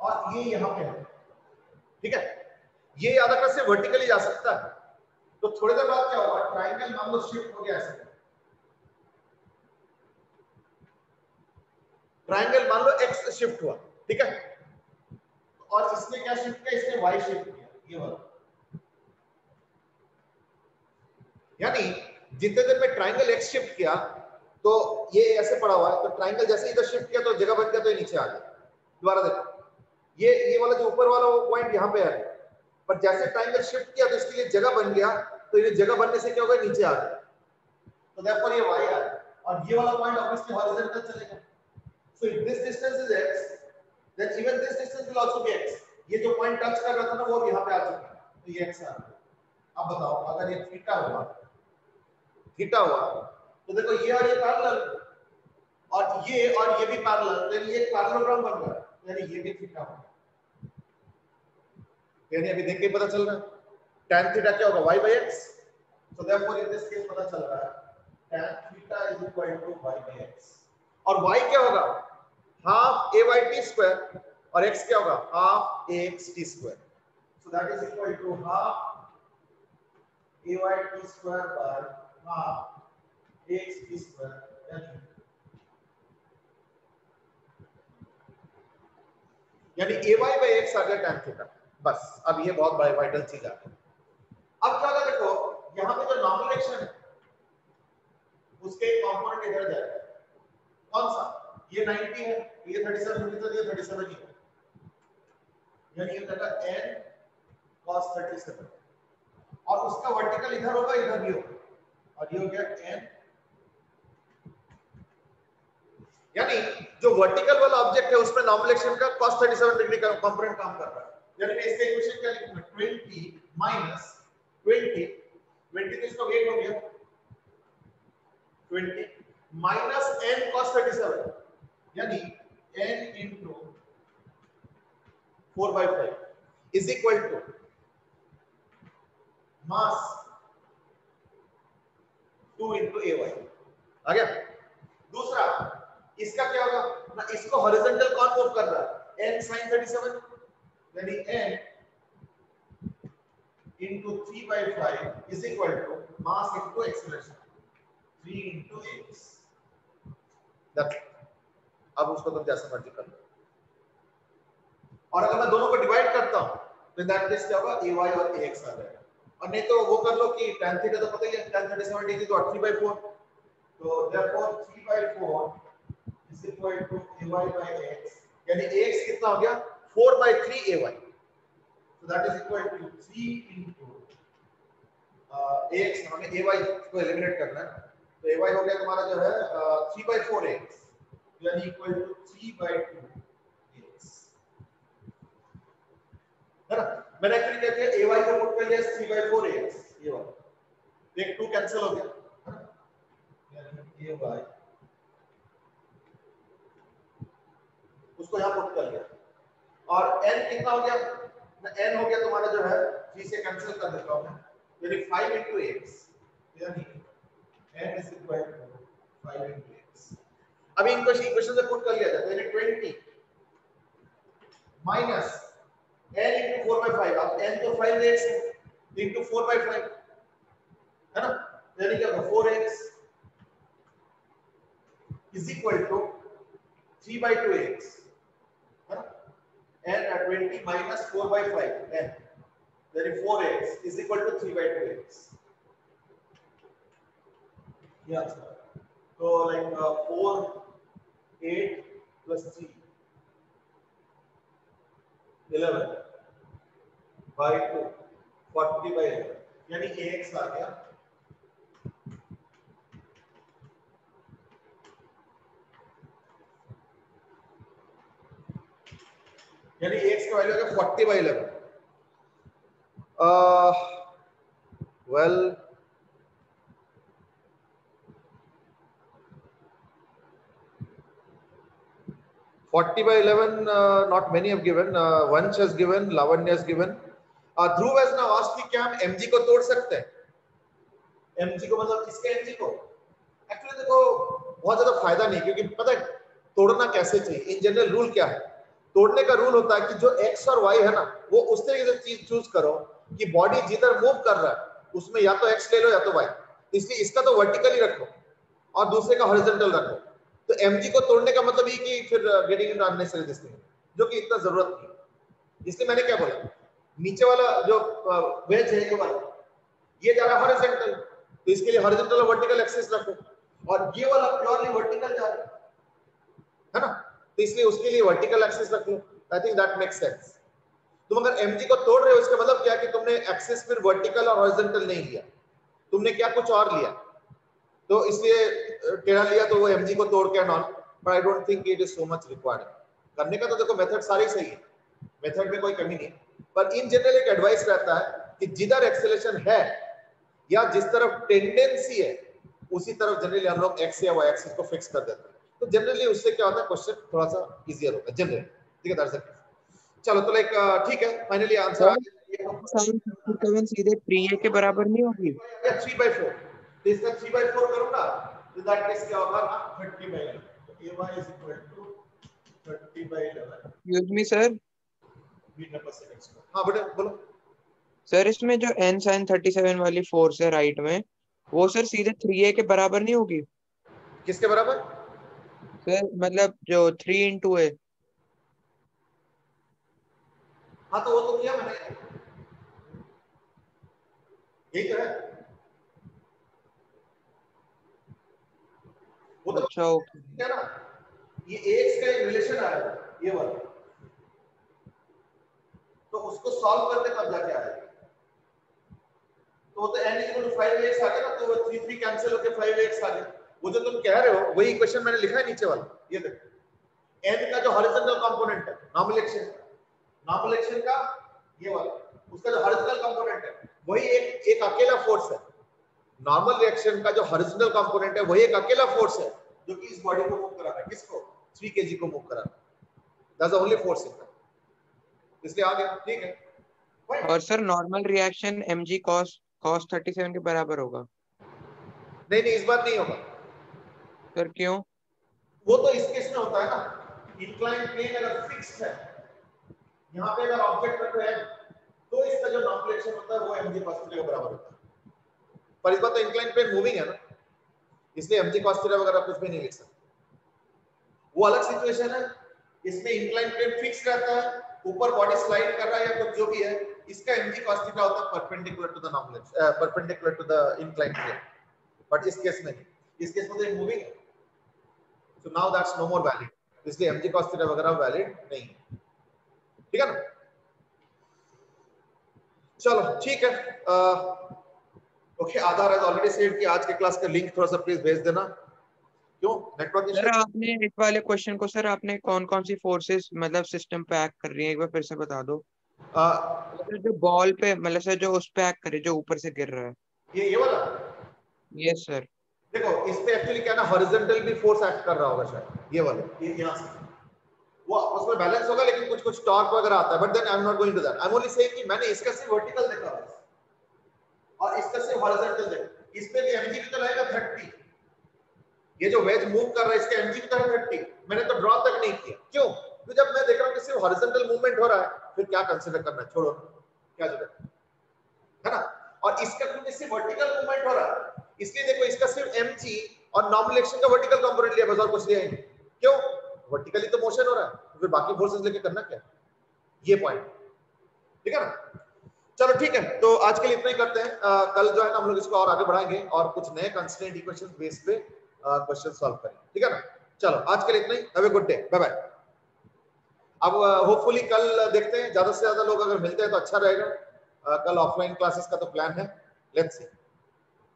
और ये यहाँ पे है, ठीक है। ये याद रखना से वर्टिकली जा सकता है, तो थोड़ी देर बाद क्या होगा, ट्रायंगल मान लो शिफ्ट हो गया ऐसे, ट्रायंगल मान लो x शिफ्ट हुआ, ठीक है, और इसने क्या शिफ्ट किया, इसने y शिफ्ट किया, ये वाला। यानी जितने देर में ट्रायंगल x शिफ्ट किया तो ये ऐसे पड़ा हुआ है, तो ट्रायंगल जैसे इधर शिफ्ट किया तो जगह बन गया, तो ये नीचे आ गया। दोबारा देखो, ये वाला जो ऊपर वाला वो पॉइंट यहाँ पे है, पर जैसे ट्रायंगल शिफ्ट किया तो इसके लिए जगह बन गया, तो ये जगह बनने से क्या होगा, नीचे आ गया, तो देयरफॉर ये y आ गया, और ये वाला पॉइंट ऑब्वियसली हॉरिजॉन्टल चलेगा। So if this distance is x, then even this distance will also be x। ये जो पॉइंट टच कर रहा था ना, वो यहाँ पे आ चुका है, तो ये x आ गया। अब बताओ, अगर ये थीटा हुआ तो देखो ये और ये पैरेलल, और ये भी पैरेलल, तो ये एक पैरेललोग्राम बन रहा है, यानी ये भी थीटा होगा। यानी अभी देख के पता चल रहा है tan थीटा क्या होगा, y/x। So therefore in this case पता चल रहा है tan theta is equal to y/x, और y क्या होगा, हाफ a/t² और x क्या होगा, half axt²। So that is equal to half a/t² by half axt²। यानी ay by x आ गया tan थीटा। बस अब ये बहुत वाइटल चीज आ गई। अब क्या होगा देखो, यहाँ पे जो नॉर्मल एक्शन है उसके एक कंपोनेंट इधर जाएगा, कौन सा? ये 90 है, ये 37 है, तो ये 37 ही है, यानी ये कहता है n cos 37, और उसका वर्टिकल इधर होगा, इधर भी होगा, और ये हो गया n, यानी जो वर्टिकल वाला ऑब्जेक्ट है उसमें नॉर्मल एक्शन का cos 37 डिग्री का कंपोनेंट काम कर रहा है। यानी मैं इसका इक्वेशन क्या लिखूंगा, 20 माइनस 20 तो इसका वेट हो गया 20 माइनस n cos 37, यानी n into 4/5 is equal to mass 2 into ay। आ गया? दूसरा इसका क्या होगा ना, इसको हॉरिजॉन्टल कौन मूव कर रहा है, n sin 37, यानी n into 3/5 is equal to mass into acceleration 3 into x। That's it। अब उसको तुम जैसा मर्जी कर लो, और अगर मैं दोनों को डिवाइड करता हूं तो दैट केस क्या होगा, ay और ax आ जाएगा। और नहीं तो वो कर लो कि tan थीटा तो पता ही है, tan 37 डिग्री तो 3/4, तो therefore 3/4 is equal to ay by x, यानी ax कितना हो गया 4/3 ay, so that is equal to 3 into ax, हमें ay को एलिमिनेट करना है, तो ay हो गया तुम्हारा जो है 3/4 x, यानी इक्वल टू 3/2 x, है ना। मैंने एक्चुअली क्या किया, ay को पुट कर लिया 3/4 x, ये वाला एक 2 कैंसिल हो गया, है ना, यानी ay उसको यहां पुट कर लिया, और n कितना हो गया, n हो गया तुम्हारा जो है 3 से कैंसिल कर देता हूं मैं, यानी 5 into x, यानी n is equal to 5 into x। अब इनको इक्वेशन से पुट कर लिया जाए, यानी 20 माइनस n into 4/5, अब n तो 5x है into 4/5, है ना, यानी क्या होगा 4x is equal to 3/2x, है ना, n at 20 minus 4/5 n, यानी 4x is equal to 3/2x। Yeah, so like 4 8 plus 3 11 by 2 40/11, यानी ax आ गया यानी x का वैल्यू आ गया 40/11। well 40/11, not many have given, Vansh has given, Lavanya has given, Dhruv has now asked कि क्या हम mg को तोड़ सकते हैं, mg को मतलब किसके mg को, एक्चुअली देखो बहुत ज्यादा फायदा नहीं, क्योंकि पता है तोड़ना कैसे चाहिए, इन जनरल रूल क्या है, तोड़ने का रूल होता है कि जो x और y है ना, वो उस तरीके से चीज चूज करो कि बॉडी जिधर मूव कर रहा है उसमें या तो x ले लो या तो y, इसलिए इसका तो वर्टिकली रखो और दूसरे का हॉरिजॉन्टल रखो, तो mg को तोड़ने का मतलब ये कि फिर getting into unnecessary this thing, जो कि इतना जरूरत नहीं, इसलिए मैंने क्या बोला, नीचे वाला जो वेज है ये वाला, ये जा रहा है हॉरिजॉन्टल, तो इसके लिए हॉरिजॉन्टल और वर्टिकल एक्सिस रखो, और ये वाला प्योरली वर्टिकल जा रहा है ना, तो इसलिए उसके लिए वर्टिकल एक्सिस रख लो, I think that makes sense. तुम अगर mg को तोड़ रहे हो इसका मतलब क्या कि तुमने एक्सिस फिर वर्टिकल और हॉरिजॉन्टल नहीं लिया, तुमने क्या कुछ और लिया, तो इसलिए टेढ़ा लिया तो वो mg को तोड़ के non, but I don't think it is so much required करने का, तो देखो मेथड सारे सही है, मेथड में कोई कमी नहीं है, पर इन जनरल एक एडवाइस रहता है कि जिधर एक्सेलरेशन है या जिस तरफ टेंडेंसी है उसी तरफ जनरली हम लोग x या y एक्सिस को फिक्स कर देते हैं, तो जनरली उससे क्या होता है क्वेश्चन थोड़ा सा इजियर होता है जनरली, ठीक है दर्शक। चलो तो लाइक ठीक है, फाइनली आंसर आ गया, sin 37 सीधे 3a के बराबर नहीं होगी, 3/4, तो इसका 3/4 करूंगा तो दैट केस क्या होगा ना 30/11, तो ay is equal to 30/11 excuse me sir, metre per second. हां बेटा बोलो सर इसमें जो n sin 37 वाली फोर्स है राइट में, वो सर सीधे 3a के बराबर नहीं होगी किसके बराबर, सर, मतलब जो 3 into a, हाँ तो वो तो किया मैंने, यही तो है वो तो। अच्छा ओके। क्या ना, ये एक्स का एक रिलेशन आया ये वाला, तो उसको सॉल्व करते कब जाके आएगा, तो वो तो n इक्वल टू 5x आ गया ना, तो वो 3 3 कैंसिल होके 5x आ गया। वो जो तुम कह रहे हो वही इक्वेशन मैंने लिखा है नीचे वाला, ये देखो n का जो हॉरिजॉन्टल कंपोनेंट है नॉर्मल एक्शन का ये वाला, उसका जो हॉरिजॉन्टल कंपोनेंट है वही एक अकेला फोर्स है। नॉर्मल रिएक्शन का जो हॉरिजॉन्टल कंपोनेंट है वही एक अकेला फोर्स है जो कि इस बॉडी को मूव करा रहा है, किसको 3 kg को मूव करा रहा है, that's the only force in that, इसलिए आ गया। ठीक है Fine. और sir normal reaction mg cos 37 के बराबर होगा? नहीं नहीं इस बार नहीं होगा सर क्यों? वो तो इस केस में होता है ना, इंक्लाइन प्लेन अगर फिक्स्ड है, यहाँ पे अगर ऑब्जेक्ट रखो है तो इसका जो नॉर्मल एक्शन होता है वो mg cos थीटा के बराबर होता है, पर इस बार तो इंक्लाइन प्लेन मूविंग है ना, इसलिए mg cos थीटा वगैरह कुछ भी नहीं लिख सकते। वो अलग सिचुएशन है, इसमें इंक्लाइन प्लेन फिक्स रहता है, ऊपर बॉडी स्लाइड कर रहा है या कुछ जो भी है, इसका mg cos थीटा होता है perpendicular to the normal action, perpendicular to the incline plane, but इस केस में नहीं, इस केस में तो मूविंग है, so now that's no more valid, इसलिए mg cos थीटा वगैरह वैलिड नहीं है। ठीक है ना, चलो ठीक है। Okay Aadhaar has already said कि आज के क्लास का लिंक थोड़ा सा प्लीज भेज देना। क्यों नेटवर्क सर इशू? आपने इस वाले क्वेश्चन को सर आपने कौन कौन सी फोर्सेस मतलब सिस्टम पे एक्ट कर रही है एक बार फिर से बता दो। सर जो बॉल पे मतलब सर जो उस पे एक्ट करे जो ऊपर से गिर रहा है। ये वाला यस सर। देखो इस पे एक्चुअली क्या ना हॉरिजॉन्टल भी फोर्स एक्ट कर रहा होगा शायद, ये वाला ये यहां से वो आपस में बैलेंस होगा, लेकिन कुछ कुछ टॉर्क वगैरह आता है, but then I am not going to that, I am only saying कि मैंने इसका सिर्फ वर्टिकल देखा है और इसका सिर्फ हॉरिजॉन्टल देखा, इस पे भी mg कितना लगेगा 30, ये जो वेज मूव कर रहा है इसका mg कितना है 30, मैंने तो ड्रॉ तक नहीं किया, क्यों? तो जब मैं देख रहा हूं कि सिर्फ हॉरिजॉन्टल मूवमेंट हो रहा है फिर क्या कंसीडर करना है, छोड़ो क्या जरूरत है ना, और इसका क्योंकि सिर्फ वर्टिकल मूवमेंट हो रहा है इसलिए देखो इसका सिर्फ mg और नॉर्मल एक्शन का वर्टिकल कंपोनेंट लिया बस और कुछ लिया ही नहीं, क्यों? वर्टिकली तो मोशन हो रहा है, तो फिर बाकी फोर्सेस लेके करना क्या, ये पॉइंट। ठीक है ना, चलो ठीक है, तो आज के लिए इतना ही करते हैं, कल जो है ना हम लोग इसको और आगे बढ़ाएंगे और कुछ नए कंस्ट्रेंट इक्वेशंस बेस पे क्वेश्चन सॉल्व करेंगे। ठीक है ना, चलो आज के लिए इतना ही, have a good day, bye bye. अब होपफुली कल देखते हैं ज्यादा से ज्यादा लोग अगर मिलते हैं तो अच्छा रहेगा, कल ऑफलाइन क्लासेस का तो प्लान है, let's see,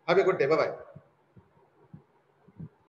have a good day, bye bye.